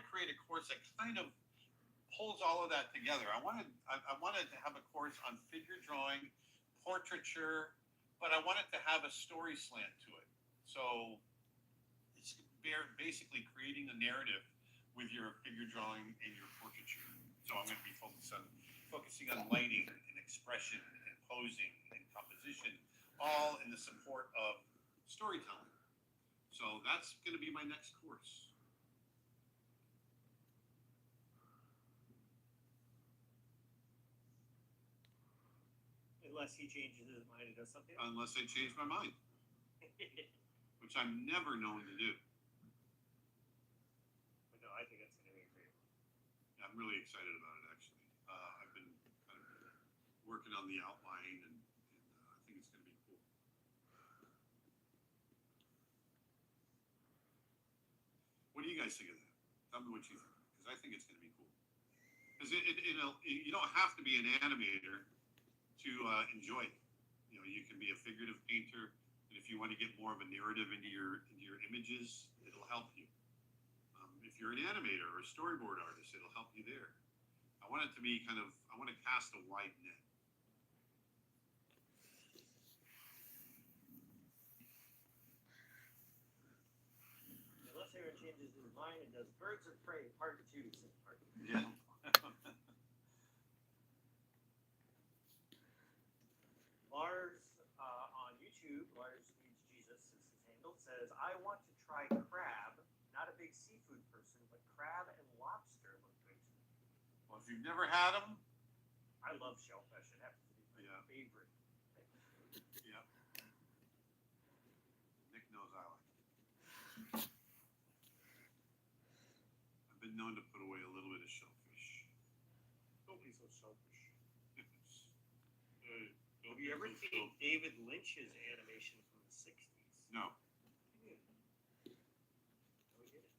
create a course that kind of pulls all of that together. I wanted to have a course on figure drawing, portraiture, but I wanted to have a story slant to it. So it's basically creating a narrative with your figure drawing and your portraiture. So I'm going to be focusing on lighting and expression and posing and composition, all in the support of storytelling. So that's going to be my next course. Unless he changes his mind and does something else. Unless I change my mind, which I'm never known to do. But no, I think that's going to be a great one. I'm really excited about it, actually. I've been kind of working on the outline, and I think it's going to be cool. What do you guys think of that? Tell me what you think, because I think it's going to be cool. Because you don't have to be an animator to enjoy it. You know, you can be a figurative painter, and if you want to get more of a narrative into your images, it'll help you. If you're an animator or a storyboard artist, it'll help you there. I want it to be I want to cast a wide net. Unless Aaron changes his mind and does Birds of Prey Part 2. Yeah. Lars on YouTube, Lars Needs Jesus is his handle, says says, I want to try crab. Not a big seafood person, but crab and lobster look good to me. Well, if you've never had them, I love shellfish. It happens to be my Yeah. favorite. yeah. Nick knows I like it. I've been known to put away a little bit of shellfish. Don't be so selfish. Don't Have you ever be so seen selfish. David Lynch's animation from the 60s? No. Yeah. Oh, he did it.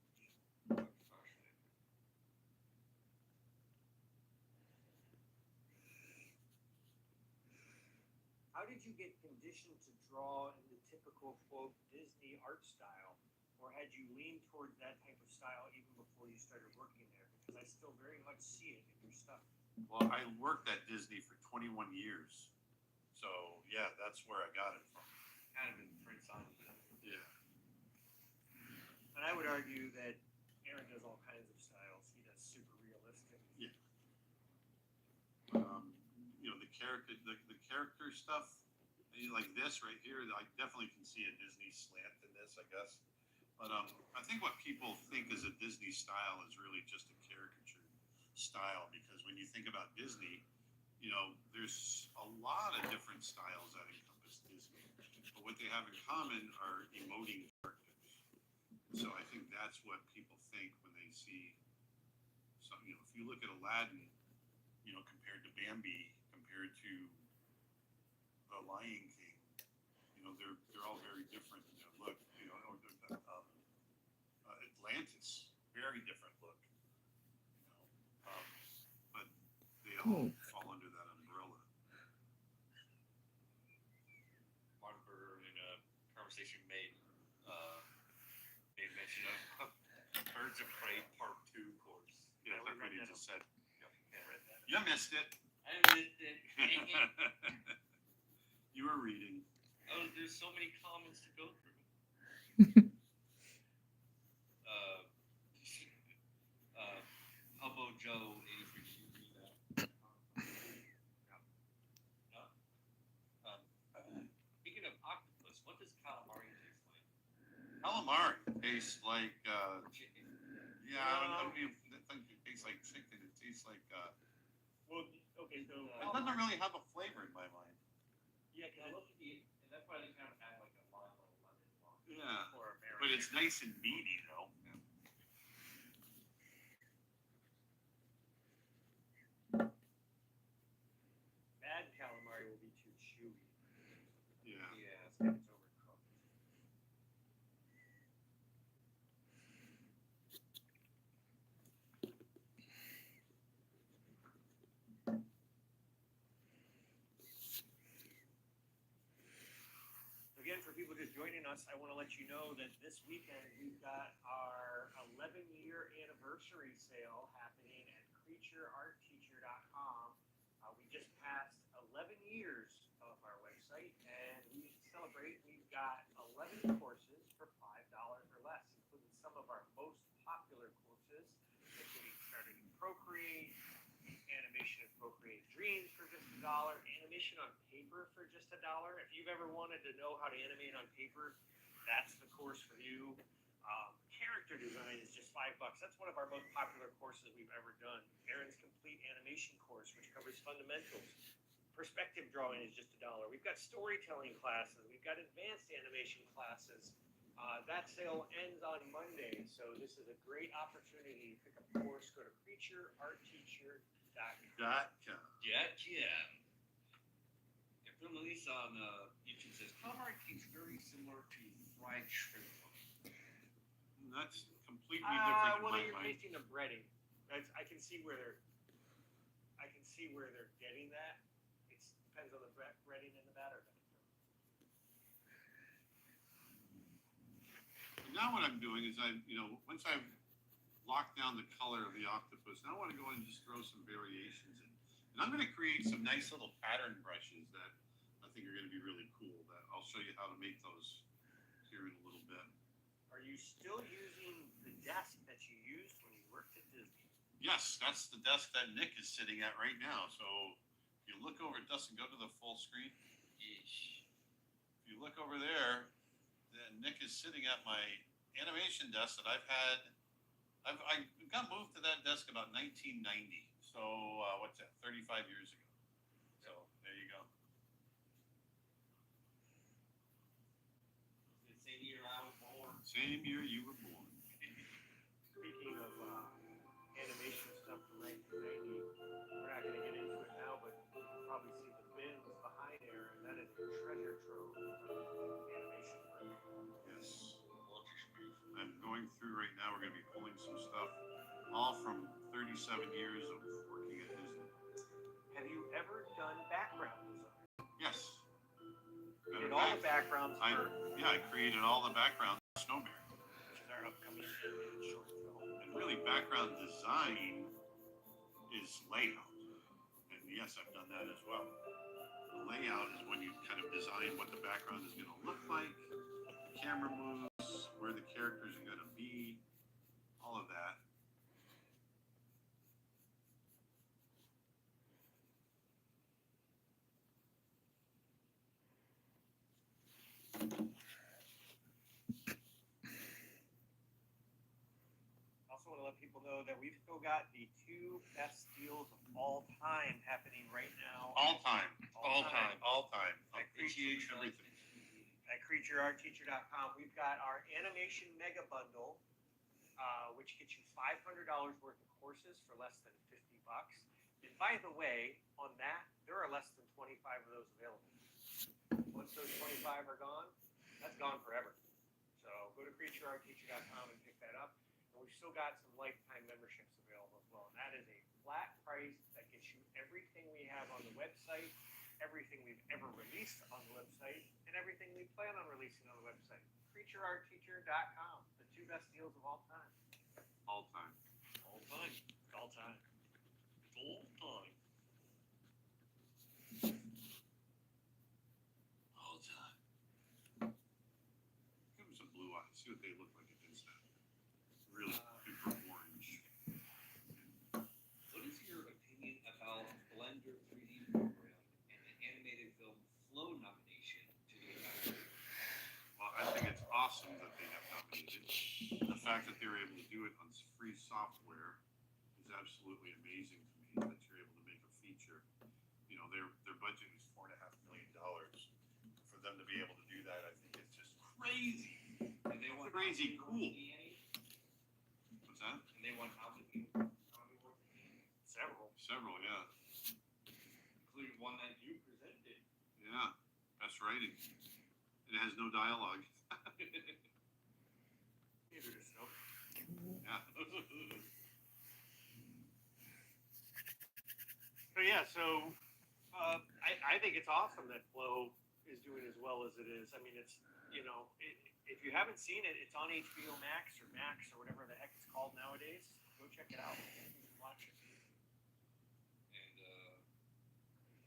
How did you get conditioned to draw in the typical, quote, Disney art style? Or had you leaned towards that type of style even before you started working there? Because I still very much see it in your stuff. Well, I worked at Disney for 21 years. So, yeah, that's where I got it from. Kind of imprints on you. Yeah. And I would argue that Aaron does all kinds of styles. He does super realistic. The character stuff, like this right here, I definitely can see a Disney slant in this, I guess. But I think what people think is a Disney style is really just a caricature style, because when you think about Disney, there's a lot of different styles that encompass Disney. But what they have in common are emoting characters. So I think that's what people think when they see some, if you look at Aladdin, compared to Bambi, compared to The Lion King, they're all very different in their look. Atlantis, very different look. But they all fall under that umbrella. Whataburger in a conversation made mention of Birds of Prey Part 2 course. Yeah, Yeah, we that's what read he that just said. I read that. You missed it. I missed it. Dang it. You were reading. Oh, there's so many comments to go through. Hubbo Joe 83, did you read that? No? Speaking of octopus, what does calamari taste like? Calamari tastes like, Chicken. yeah, I don't even think it tastes like chicken. It tastes like, Well, okay, so it doesn't really have a flavor in my mind. yeah, And that's why they kind of add like a lime or a lemon on it. Yeah, for American. but it's nice and meaty though. Bad calamari will be too chewy. Yeah. Yeah. It's overcooked. Again, for people just joining us, I want to let you know that this weekend we've got our 11-year anniversary sale happening at creatureartteacher.com. We just passed 11 years of our website, and we celebrate. We've got 11 courses for $5 or less, including some of our most popular courses, including starting in Procreate, animation and Procreate Dreams for just $1, animation on paper for just $1. If you've ever wanted to know how to animate on paper, that's the course for you. Character design is just $5. That's one of our most popular courses we've ever done. Aaron's complete animation course, which covers fundamentals. Perspective drawing is just $1. We've got storytelling classes. We've got advanced animation classes. That sale ends on Monday, so this is a great opportunity to pick up a course. Go to creatureartteacher.com. Gotcha. Yeah. And Phil Melissa on YouTube says, calamari tastes very similar to fried shrimp. That's completely different in Well, my you're mind. tasting the breading. I can see where they're getting that. It depends on the breading and the batter. Now what I'm doing is once I've locked down the color of the octopus, now I want to go in and just throw some variations in. And I'm going to create some nice little pattern brushes that I think are going to be really cool. That I'll show you how to make those here in a little bit. Are you still using the desk that you used when you worked at Disney? Yes, that's the desk that Nick is sitting at right now. So if you look over, Dustin, go to the full screen. Yeesh. If you look over there, then Nick is is sitting at my animation desk that I've had. I got moved to that desk about 1990. So what's that? 35 years ago. So there you go. The same year I was born. Same year you were born. Speaking of animation stuff from 1990, we're not going to get into it now, but you can probably see the bins behind there, and that is a treasure trove of animation work. Yes. I'm going through right now. We're going to be pulling some stuff, all from 37 years of working at Disney. Have you ever done background design? Yes. You did all the backgrounds for, I created all the background for Snow Bear. which is our upcoming animated short film. And really, background design is layout. And yes, I've done that as well. The layout is when you kind of design what the background is going to look like, the camera moves, where the characters are going to be, all of that. Also want to let people know that we've still got the 2 best deals of all time happening right now. All time. All time. All time. Appreciate you. Everything. At creatureartteacher.com, we've got our animation mega bundle, which gets you $500 worth of courses for less than $50. And by the way, on that, there are less than 25 of those available. Once those 25 are gone, that's gone forever. So go to creatureartteacher.com and pick that up. And we've still got some lifetime memberships available as well. And that is a flat price that gets you everything we have on the website, everything we've ever released on the website, and everything we plan on releasing on the website. CreatureArtTeacher.com, the 2 best deals of all time. All time. All time. All time. All time. All time. Give them some blue eyes. See what they look like against that. Really super orange. What is your opinion about Blender 3D program and the animated film Flow nomination to the Academy? Well, I think it's awesome that they have nominated. The fact that they're able to do it on free software is absolutely amazing to me. That you're able to make a feature. You know, their budget is $4.5 million. For them to be able to do that, I think it's just crazy. And they want Crazy how cool. many awards, Annie? What's that? And they won how many awards? Several. Several, yeah. Including one that you presented. Yeah. Best writing. It has no dialogue. Neither does Snow. Yeah. So yeah, I think it's awesome that Flow is doing as well as it is. I mean, it's, you know, if you haven't seen it, it's on HBO Max or whatever the heck it's called nowadays. Go check it out. Watch it. And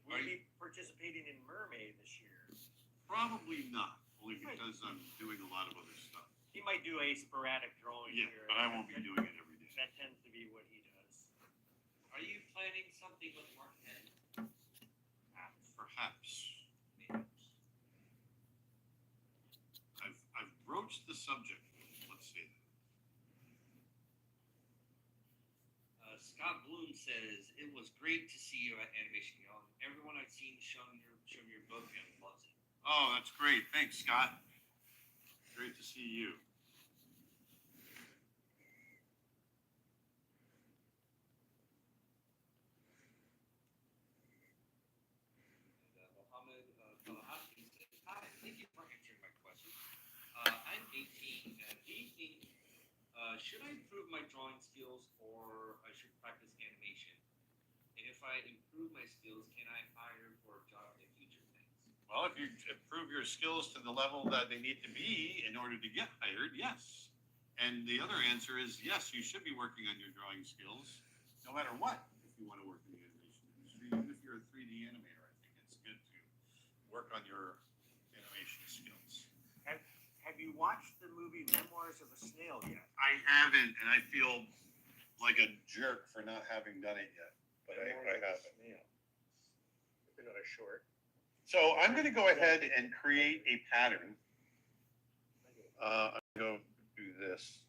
Will you be participating in Mermaid this year? Probably not. Only because I'm doing a lot of other stuff. He might do a sporadic drawing Yeah, here. but I won't be doing it every day. That tends to be what he does. are you planning something with Mark Penn? Perhaps. Maybe. I've broached the subject. Let's say that. Scott Bloom says it was great to see you at Animation Young. Everyone I've seen show your book and loves it. Oh, that's great. Thanks, Scott. Great to see you. And Mohammed Kalahati says, hi, thank you for answering my question. I'm 18, and do you think, should I improve my drawing skills or I should practice animation? And if I improve my skills, can I hire for a job in future things? Well, if you improve your skills to the level that they need to be in order to get hired, yes. And the other answer is yes, you should be working on your drawing skills, no matter what, if you want to work in the animation industry. Even if you're a 3D animator, I think it's good to work on your animation skills. Have you watched the movie Memoirs of a Snail yet? I haven't, and I feel like a jerk for not having done it yet, but I haven't. It's another short. So I'm going to go ahead and create a pattern I'm gonna go do this.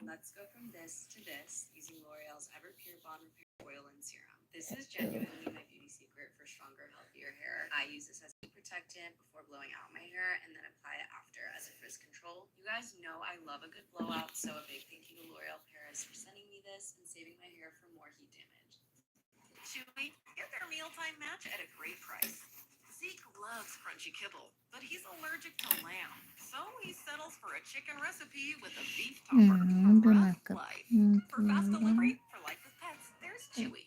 Let's go from this to this using L'Oreal's Everpure Bond Repair Oil and Serum. This is genuinely my beauty secret for stronger, healthier hair. I use this as a protectant before blowing out my hair and then apply it after as a frizz control. You guys know I love a good blowout, so a big thank you to L'Oreal Paris for sending me this and saving my hair from more heat damage. Chewy, get their mealtime match at a great price. Zeke loves crunchy kibble, but he's allergic to lamb, so he settles for a chicken recipe with a beef topper for rough life. For fast delivery, for life with pets, there's Chewy.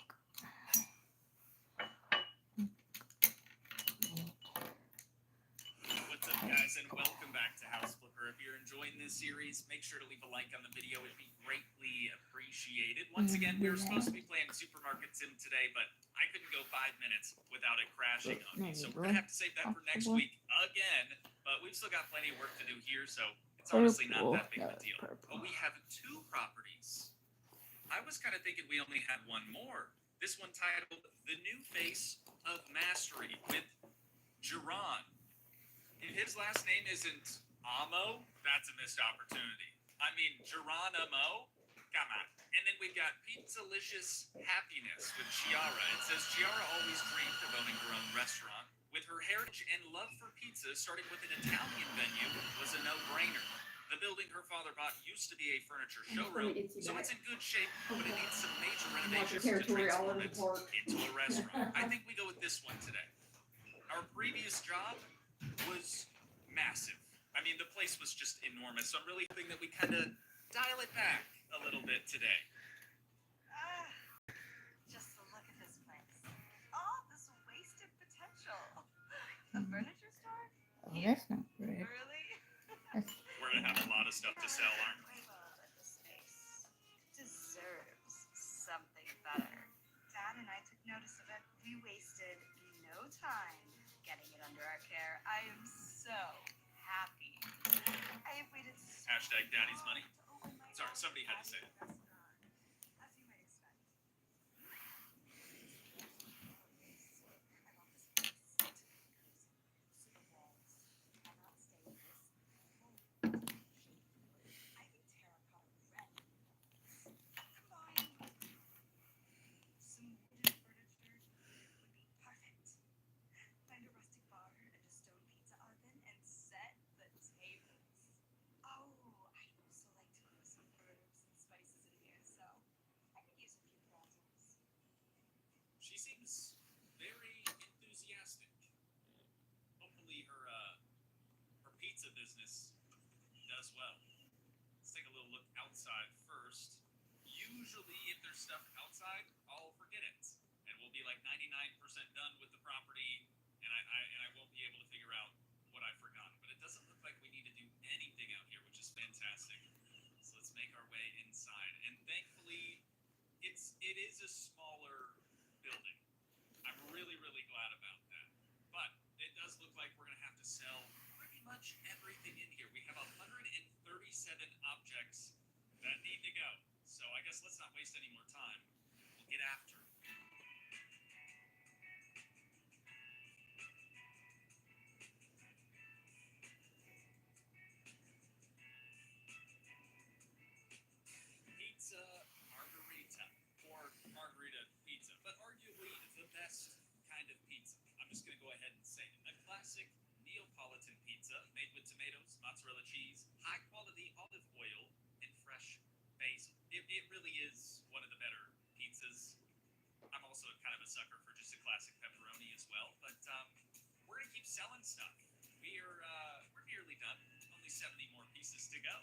What's up, guys, and welcome back to House Flipper. If you're enjoying this series, make sure to leave a like on the video. It'd be greatly appreciated. Once again, we were supposed to be playing Supermarket Sim today, but I couldn't go 5 minutes without it crashing on me. So we're going to have to save that for next week again, but we've still got plenty of work to do here, so it's honestly not that big of a deal. But we have 2 properties. I was kind of thinking we only had one more. This one titled The New Face of Mastery with Geron. If his last name isn't Amo, that's a missed opportunity. I mean, Geronimo? Come on. And then we've got Pizzalicious Happiness with Chiara. It says Chiara always dreamed of owning her own restaurant. With her heritage and love for pizza, starting with an Italian venue was a no-brainer. The building her father bought used to be a furniture showroom, so it's in good shape, but it needs some major renovations to transform it into a restaurant. I think we go with this one today. Our previous job was massive. I mean, the place was just enormous, so I'm really hoping that we kind of dial it back a little bit today. Just look at this place. All this wasted potential. A furniture store? Oh, that's not good. Really? We're gonna have a lot of stuff to sell, aren't we? This space deserves something better. Dad and I took notice of it. We wasted no time getting it under our care. I am so happy. I have waited so Hashtag daddy's money. long to open my Sorry, somebody had to say it. restaurant, as you might expect. I think terracotta red combined with some wooden furniture would be perfect. Find a rustic bar and a stone pizza oven and set the tables. Oh, I also like to grow some herbs and spices in here, so I could use a few planters. She seems very enthusiastic. Hopefully her pizza business does well. Let's take a little look outside first. Usually if there's stuff outside, I'll forget it. And we'll be like 99% done with the property and I won't be able to figure out what I've forgotten. But it doesn't look like we need to do anything out here, which is fantastic. So let's make our way inside. And thankfully it is a smaller building. I'm really, really glad about that. But it does look like we're going to have to sell pretty much everything in here. We have 137 objects that need to go. So I guess let's not waste any more time. We'll get after it. Pizza margarita, or margarita pizza, but arguably the best kind of pizza. I'm just going to go ahead and say it. A classic Neapolitan pizza made with tomatoes, mozzarella cheese, high quality olive oil, and fresh basil. It really is one of the better pizzas. I'm also kind of a sucker for just a classic pepperoni as well, but we're going to keep selling stuff. We're nearly done. Only 70 more pieces to go.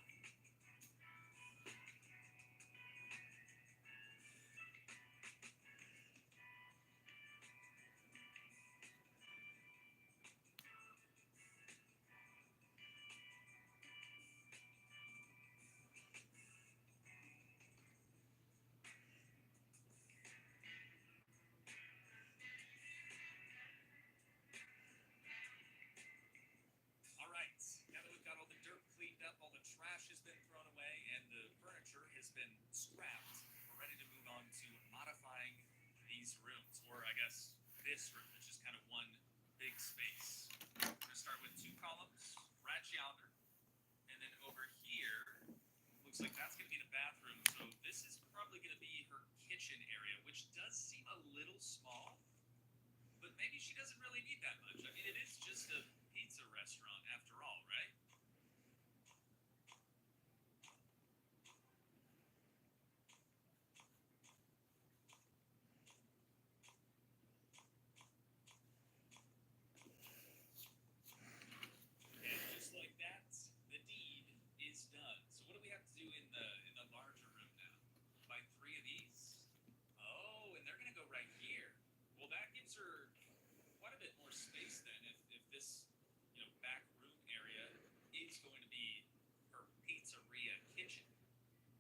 this room, it's just kind of one big space. We're gonna start with 2 columns, right yonder, and then over here, looks like that's gonna be the bathroom. So this is probably gonna be her kitchen area, which does seem a little small, but maybe she doesn't really need that much. I mean, it is just a pizza restaurant after all, right? And just like that, the deed is done. So what do we have to do in the larger room now? Buy 3 of these. Oh, and they're gonna go right here. Well, that gives her quite a bit more space then. If this back room area is going to be her pizzeria kitchen.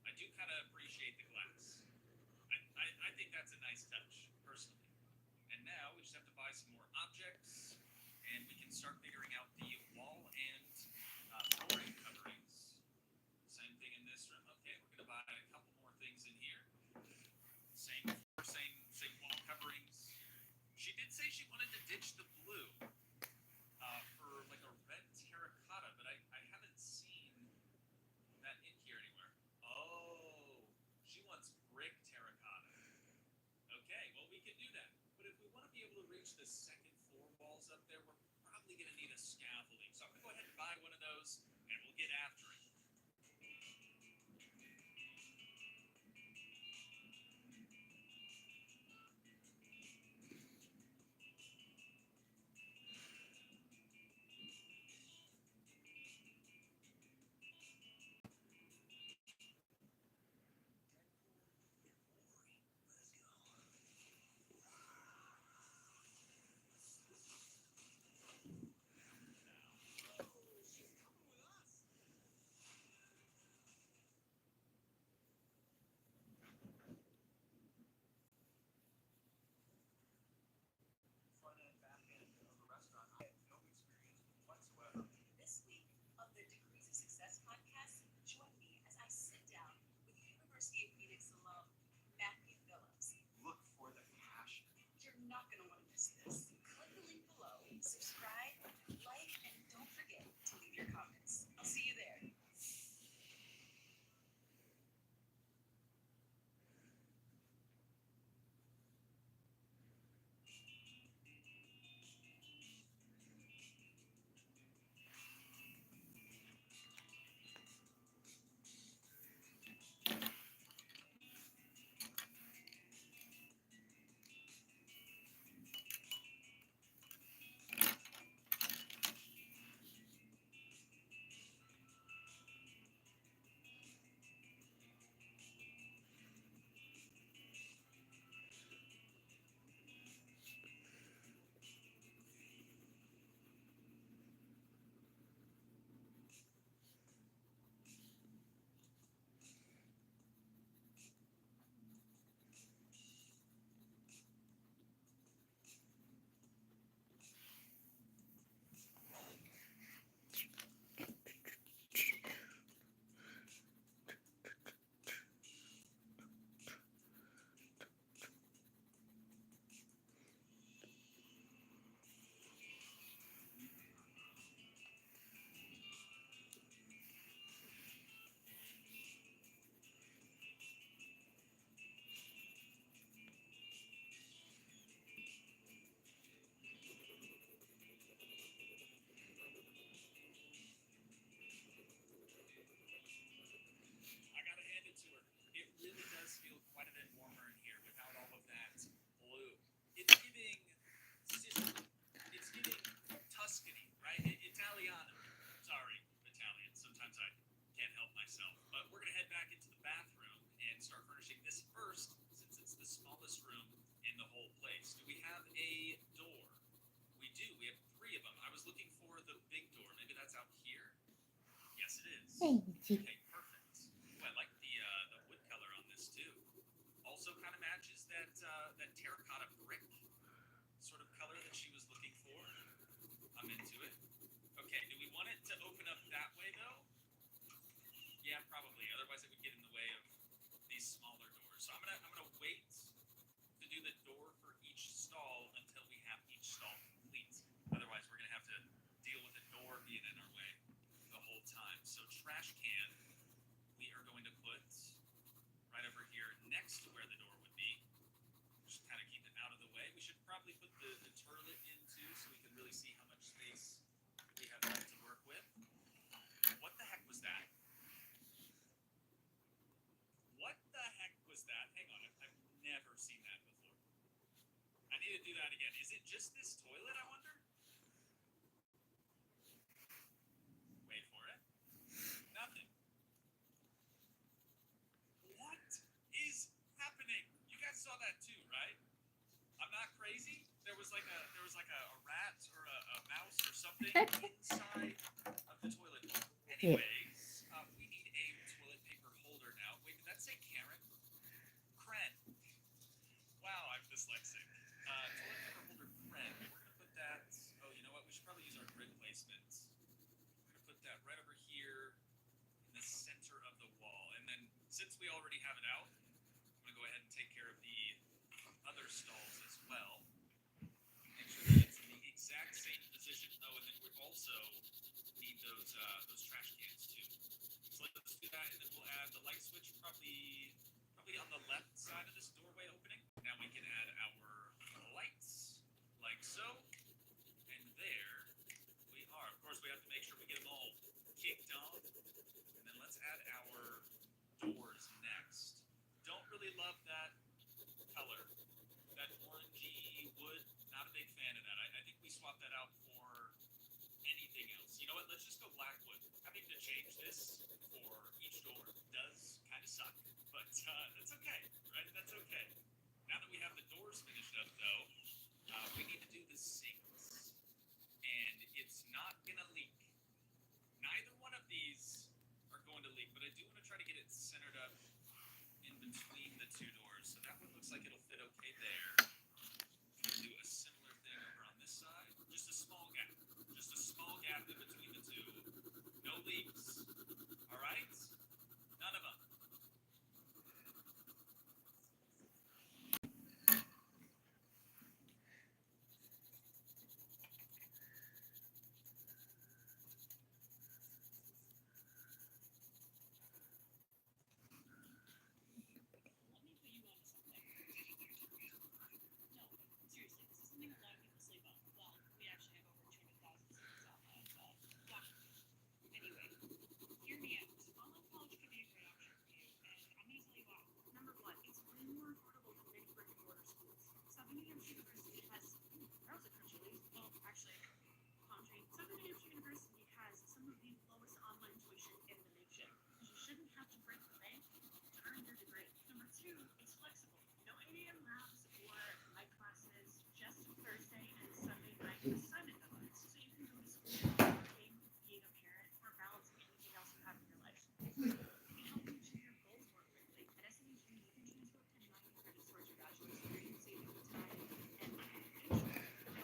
I do kind of appreciate the glass. I think that's a nice touch, personally. And now we just have to buy some more objects, and we can start figuring out the wall and flooring coverings. Same thing in this room. Okay, we're gonna buy a couple more things in here. Same floor, same wall coverings. She did say she wanted to ditch the blue for like a red terracotta, but I haven't seen that in here anywhere. Oh, she wants brick terracotta. Okay, well we can do that. But if we want to be able to reach the second floor walls up there, we're probably going to need a scaffolding. So I'm going to go ahead and buy one of those, and we'll get after it. Front end, back end of a restaurant, I have no experience whatsoever. This week of the Degrees of Success podcast, join me as I sit down with University of Phoenix alum Matthew Phillips. Look for the passion. You're not going to want to miss this. Click the link below, subscribe, like, and don't forget to leave your comments. I'll see you there. I gotta hand it to her. It really does feel quite a bit warmer in here without all of that blue. It's giving Sicily. It's giving Tuscany, right? Italiano. Sorry, Italian. Sometimes I can't help myself. But we're gonna head back into the bathroom and start furnishing this first, since it's the smallest room in the whole place. Do we have a door? We do. We have 3 of them. I was looking for the big door. Maybe that's out here. Yes, it is. Thank you. Okay, perfect. Ooh, I like the wood color on this too. Also, kind of matches that that terracotta brick sort of color that she was looking for. I'm into it. Okay, do we want it to open up that way though? Yeah, probably. Otherwise, it would get in the way of these smaller doors. So I'm gonna wait to do the door for each stall until we have being in our way the whole time. So trash can, we are going to put right over here next to where the door would be. Just kind of keep it out of the way. We should probably put the toilet in too, so we can really see how much space we have left to work with. What the heck was that? What the heck was that? Hang on, I've never seen that before. I need to do that again. Is it just this toilet, I wonder? Wait for it. Nothing. What is happening? You guys saw that too, right? I'm not crazy. There was like a rat or a mouse or something inside of the toilet. Anyways, we need a toilet paper holder now. Wait, did that say Karen? Kren. Wow, I'm dyslexic. Toilet paper holder Kren. We're gonna put that. Oh, you know what? We should probably use our grid placement. We're gonna put that right over here in the center of the wall. And then since we already have it out, I'm gonna go ahead and take care of the other stalls as well. Make sure that it's in the exact same position. Oh, and then we also need those trash cans too. So let's do that, and then we'll add the light switch probably on the left side of this doorway opening. Now we can add our lights like so, and there we are. Of course, we have to make sure we get them all kicked on, and then let's add our doors next. Don't really love that color, that orangey wood. Not a big fan of that. I think we swap that out for anything else. You know what? Let's just go black wood. Having to change this for each door does kind of suck, but that's okay, right? That's okay. Now that we have the doors finished up, though, we need to do the sinks, and it's not gonna leak. Neither one of these are going to leak, but I do want to try to get it centered up in between the two doors. So that one looks like it'll fit okay there. Do a similar thing over on this side. Just a small gap. Just a small gap in between the two. No leaks. All right? None of them. Let me put you on to something. No, seriously, this is something a lot of people sleep on. Well, we actually have over 200,000 sleepers on that, but anyway, hear me out. Online college could be a great option for you, and I'm going to tell you why. Number one, it's way more affordable than many brick and mortar schools. Southern New Hampshire University has, that was a crunchy leaf. Well, actually, palm tree. Southern New Hampshire University has some of the lowest online tuition in the nation. You shouldn't have to break the bank to earn your degree. Number two, it's flexible. No 8 a.m. labs or night classes, just Thursday and Sunday night assignment deadlines. So you can go to school while working, being a parent, or balancing anything else you have in your life. It can help you achieve your goals more quickly. At SNHU, you can choose to attend 90 credits towards your bachelor's degree, saving you time and money.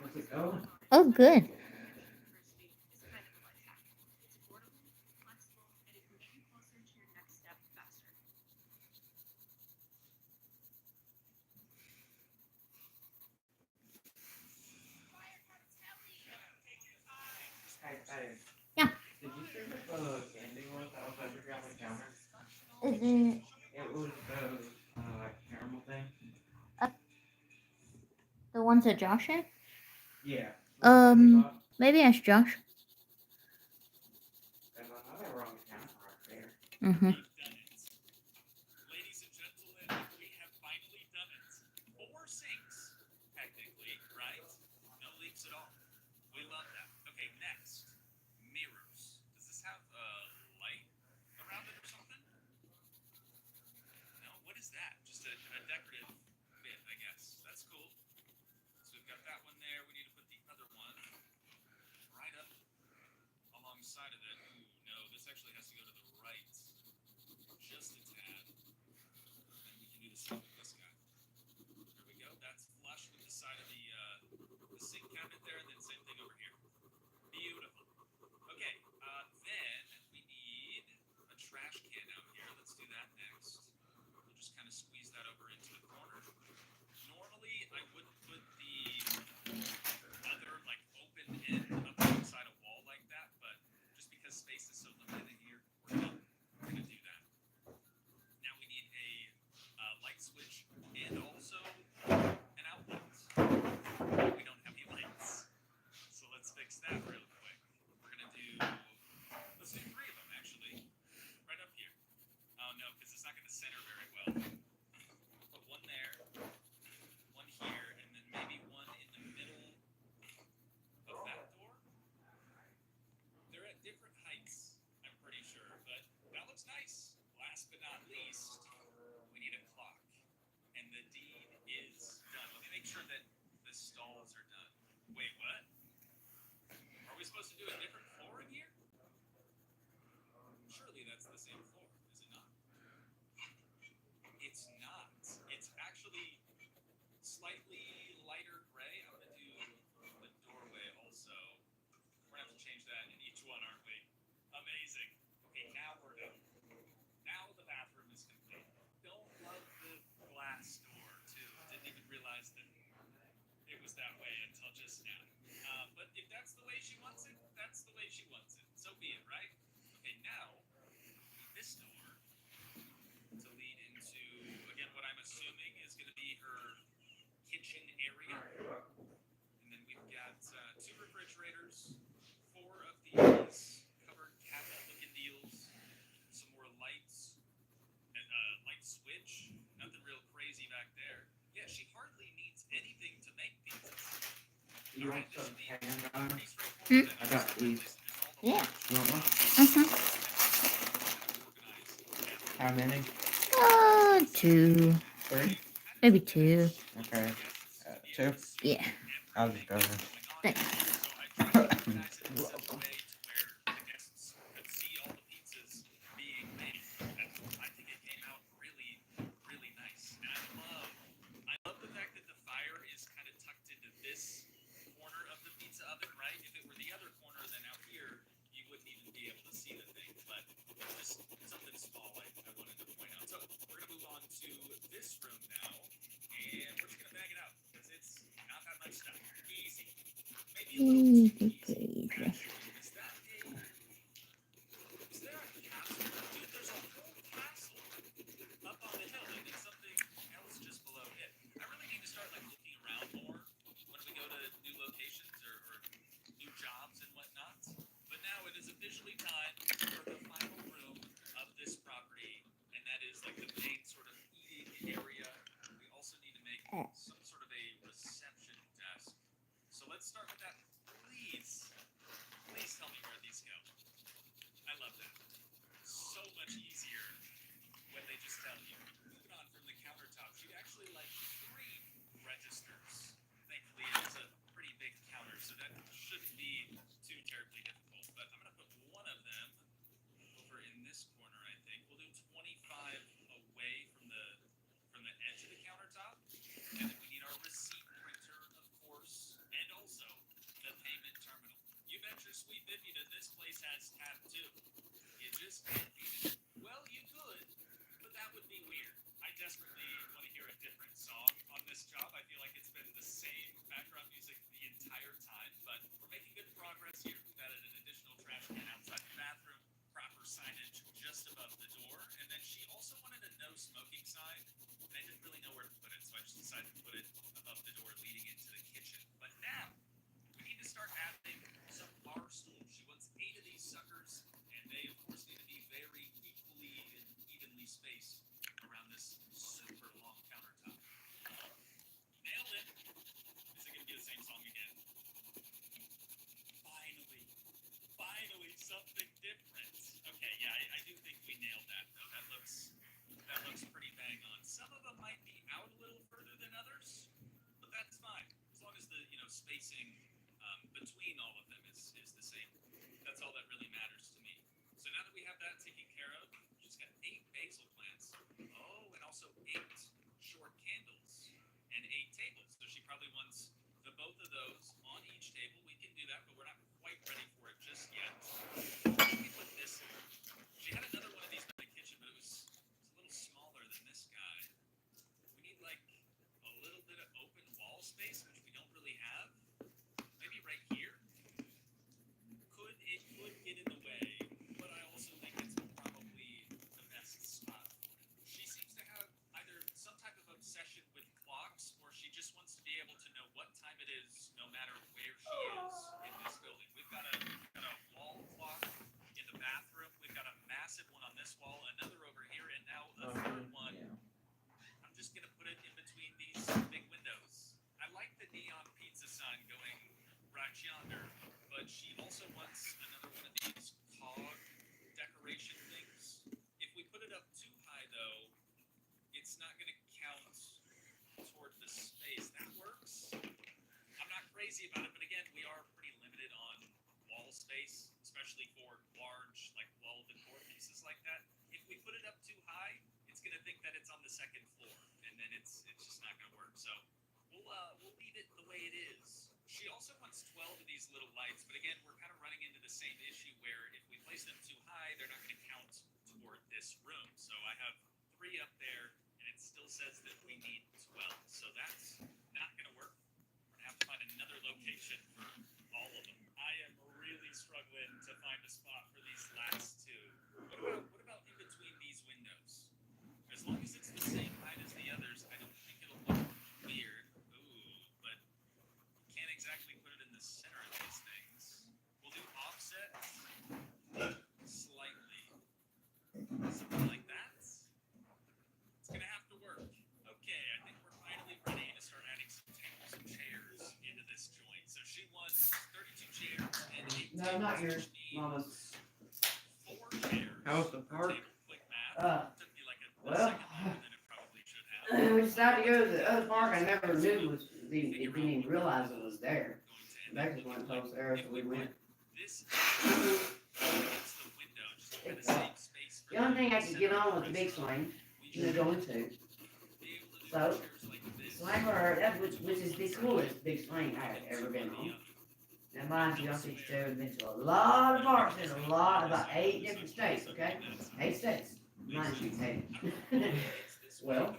What's it go? Oh, good. University is kind of a life hack. It's affordable, flexible, and it can get you closer to your next step faster. Hey. Yeah. Did you see what the candy was that was under on the counter? Is it It was the caramel thing. the ones that Josh had? Yeah. Maybe ask Josh. Because I know they were on the counter right there. Mm-hmm. We've done it. Ladies and gentlemen, we have finally done it. 4 sinks, technically, right? No leaks at all. We love that. Okay, next. Mirrors. Does this have a light around it or something? No? What is that? Just a decorative bit, I guess. That's cool. So we've got that one there. We need to put the other one right up alongside of it. Ooh, no, this actually has to go to the right just a tad. And then we can do the same with this guy. There we go. That's flush with the side of the sink cabinet there, and then same thing over here. Beautiful. Okay, then we need a trash can out here. Let's do that next. We'll just kind of squeeze that over into the corner. Normally, I would put the other like open end up alongside a wall like that, but to a different floor in here? Surely that's the same floor, is it not? It's not. It's actually slightly lighter gray. I'm gonna do the doorway also. We're gonna have to change that in each one, aren't we? Amazing. Okay, now we're done. Now the bathroom is complete. Don't love the glass door too. Didn't even realize that it was that way until just now. But if that's the way she wants it, that's the way she wants it. So be it, right? Okay, now we need this door to lead into, again, what I'm assuming is going to be her kitchen area. And then we've got 2 refrigerators, 4 of these covered cabinet looking deals, some more lights, and light switch. Nothing real crazy back there. Yeah, she hardly needs anything to make pizzas. You want Alright, this some should be pan on? pretty straightforward. Hmm? I got these. Yeah. You want one? Uh-huh. How many? 2. 3? Maybe 2. Okay. 2? Yeah. I'll just go ahead. Thanks. Welcome. I think it came out really, really nice. And I love the fact that the fire is kind of tucked into this corner of the pizza oven, right? If it were the other corner, then out here, you wouldn't even be able to see the thing. But just something small I wanted to point out. So we're going to move on to this room now. And we're just going to bag it out because it's not that much stuff. Easy. Maybe a little too easy. Actually, is there a castle? Dude, there's a whole castle up on the hill, and then something else just below it. I really need to start like looking around more when we go to new locations or new jobs and whatnot. But now it is officially time for the final room of this property, and that is like the main sort of eating area. We also need to make some sort of a reception desk. So let's start with that. Please tell me where these go. I love that. So much easier when they just tell you. Moving on from the countertop, she'd actually like 3 registers. Thankfully, it is a pretty big counter, so that shouldn't be too terribly difficult. But I'm going to put one of them over in this corner, I think. We'll do 25 away from the edge of the countertop. And then we need our receipt printer, of course, and also the payment terminal. You bet your sweet bippy that this place has tap too. You just can't beat it. Well, you could, but that would be weird. I desperately want to hear a different song on this job. I feel like it's been the same background music the entire time, but we're making good progress here. We've added an additional trash can outside the bathroom, proper signage just above the door, and then she also wanted a no smoking sign, and I didn't really know where to put it, so I just decided to put it above the door leading into the kitchen. But now, we need to start adding some bar stools. She wants 8 of these suckers, and they, of course, need to be very equally and evenly spaced around this super long countertop. Nailed it. Is it going to be the same song again? Finally, something different. Okay, yeah, I do think we nailed that, though. That looks pretty bang on. Some of them might be out a little further than others, but that's fine. As long as the spacing between all of them is the same. That's all that really matters to me. So now that we have that taken care of, she's got 8 basil plants. Oh, and also 8 short candles and 8 tables. So she probably wants the both of those on each table. We can do that, but we're not quite ready for it just yet. Where should we put this in? She had another one of these in the kitchen, but it was a little smaller than this guy. We need like a little bit of open wall space, which we don't really have. Maybe right here. It could get in the way, but I also think it's probably the best spot for it. She seems to have either some type of obsession with clocks, or she just wants to be able to know what time it is, no matter where she is in this building. We've got a wall clock in the bathroom. We've got a massive one on this wall, another over here, and now a third one. I'm just gonna put it in between these big windows. I like the neon pizza sign going right yonder, but she also wants another one of these cog decoration things. If we put it up too high, though, it's not going to count toward the space. That works. I'm not crazy about it, but again, we are pretty limited on wall space. space, especially for large, like wall decor pieces like that. If we put it up too high, it's gonna think that it's on the second floor, and then it's just not gonna work. So we'll leave it the way it is. She also wants 12 of these little lights, but again, we're kind of running into the same issue where if we place them too high, they're not going to count toward this room. So I have 3 up there, and it still says that we need 12. So that's not going to work. We're going to have to find another location for all of them. I am really struggling to find a spot for these last 2. What about in between these windows? As long as it's the same height as the others, I don't think it'll look weird. Ooh, but can't exactly put it in the center of these things. We'll do offset slightly. Something like that. It's gonna have to work. Okay, I think we're finally ready to start adding some tables and chairs into this joint. So she wants 32 chairs and 8 No, tables. not yours, which means Mama's. 4 chairs. How was the park? Quick math. Took me like a Well, second longer than it probably should have. we decided to go to the other park I never knew was, didn't even realize it was there. That just went close there, so we went. This against the window, just to kind of save space for The only thing I could get on was the big swing, and they're going to. So, swing for her, that which is the coolest big swing I have ever been on. Now mind you, I'm 62, I've been to a lot of parks in a lot, about 8 different states, okay? 8 states. Mind you, 8. Well,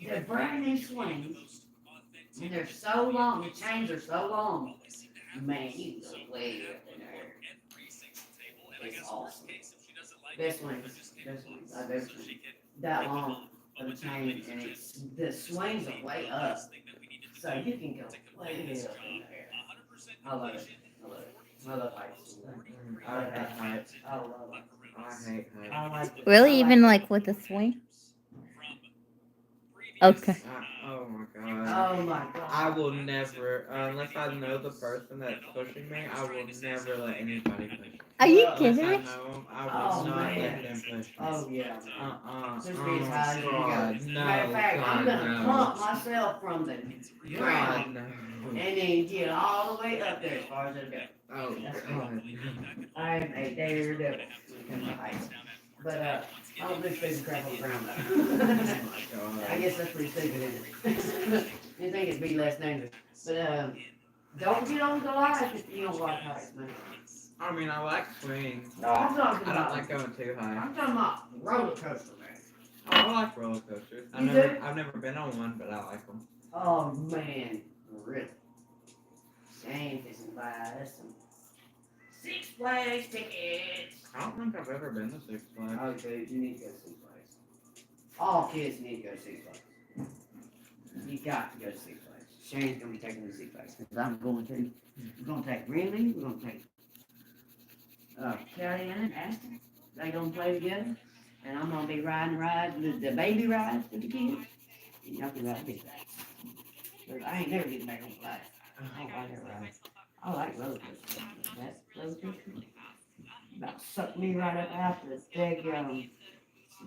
they're brand new swings, and they're so long, the chains are so long. Man, you go way up in there. It's awesome. Best swings, I've ever seen. That long of a chain, and it's, the swings are way up. So you can go way up in there. I love it. I love it. I love heights. I hate heights. I love it. I hate heights. I like it. Really? I Even it. like with a swing? Okay. Oh my god. Oh my god. I will never, unless I know the person that's pushing me, I will never let anybody push me. Are you Well, kidding Unless I me? know them, I Oh, will not man. let them push me. Oh yeah. Just Just be as high as you can go. God, no, Matter of fact, I'm God, gonna no. pump myself from the God, ground no. and then get all the way up there as far as it'll go. Oh, That's God. I'm a daredevil when it comes to heights. But I don't do stupid crap on the ground though. Oh, my I God. guess that's pretty stupid, isn't it? You think it'd be less dangerous. But don't get on Goliath if you don't like heights, man. I mean, I like swings. No, I'm talking I don't about, like going too high. I'm talking about roller coaster, man. Oh, I like roller coasters. You do? I've never been on one, but I like them. Oh man, really. Shane fishing by us some Six Flags tickets. I don't think I've ever been to Six Flags. Oh, dude, you need to go to Six Flags. All kids need to go to Six Flags. You got to go to Six Flags. Shane's gonna be taking me to Six Flags. Cause I'm going to. We're gonna take Rinley. We're gonna take Kelly and Aston. They gonna play together. And I'm gonna be riding the baby rides with the kids. And y'all can ride big rides. But I ain't never getting back on the ride. I don't like that ride. I like roller coasters. That roller coaster about sucked me right up out the big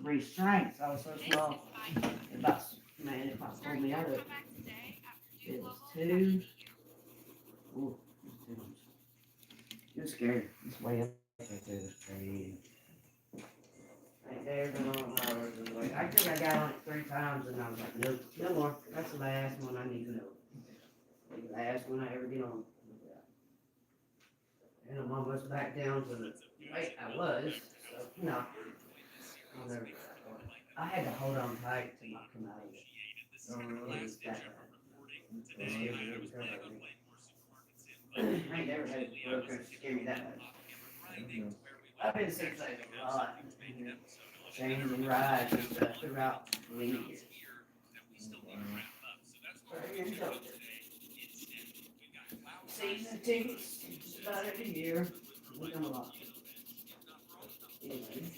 restraints. I was so small. It about, man, it about pulled me out of it. It was too. Ooh, it was scary. It's way up there too. It's crazy. Right there, been on hours and like, I think I got on it 3 times and I was like, nope, no more. That's the last one I need to know. The last one I ever get on. And I'm almost back down to the weight I was. So, no. I'll never get back on it. I had to hold on tight to not come out of it. It was that bad. I ain't never had a roller coaster scare me that much. I've been to Six Flags a lot. Changing rides and stuff throughout the years. Season tickets, just about every year. We come a lot. Anyway.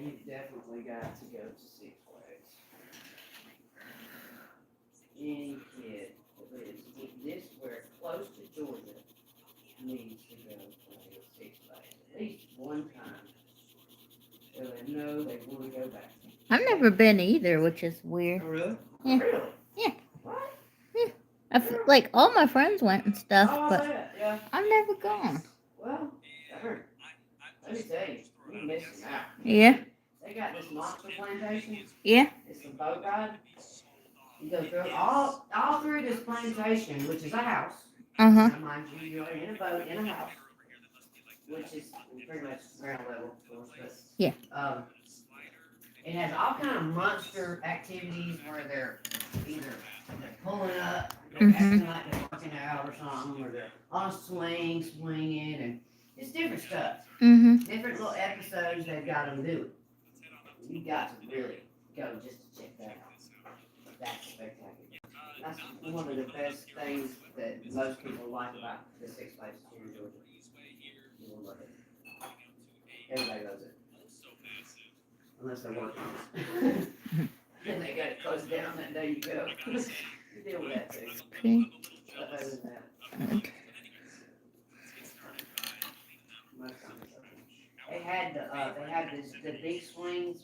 you've definitely got to go to Six Flags. Any kid that lives this where close to Georgia needs to go play at Six Flags at least one time. So they know they want to go back. I've never been either, which is weird. Oh, really? Yeah. Really? Yeah. What? Like all my friends went and stuff, Oh, but yeah. I've never gone. Well, darn. Let me tell you, you're missing out. Yeah. They got this monster plantation. Yeah. It's a boat ride. You go through all through this plantation, which is a house. Uh-huh. Now, mind you, you're in a boat in a house, which is pretty much ground level, of course. But, Yeah. it has all kind of monster activities where they're either pulling up, they're acting like they're working out or something, or they're on a swing, swinging, and it's different stuff. Mm-hmm. Different little episodes they've got them doing. You got to really go just to check that out. That's spectacular. That's one of the best things that most people like about the Six Flags here in Georgia. You will love it. Everybody loves it. Unless they're working. Then they gotta close it down that day you go. You deal with that too. Okay. But other than that, Good. most times it's okay. They had the big swings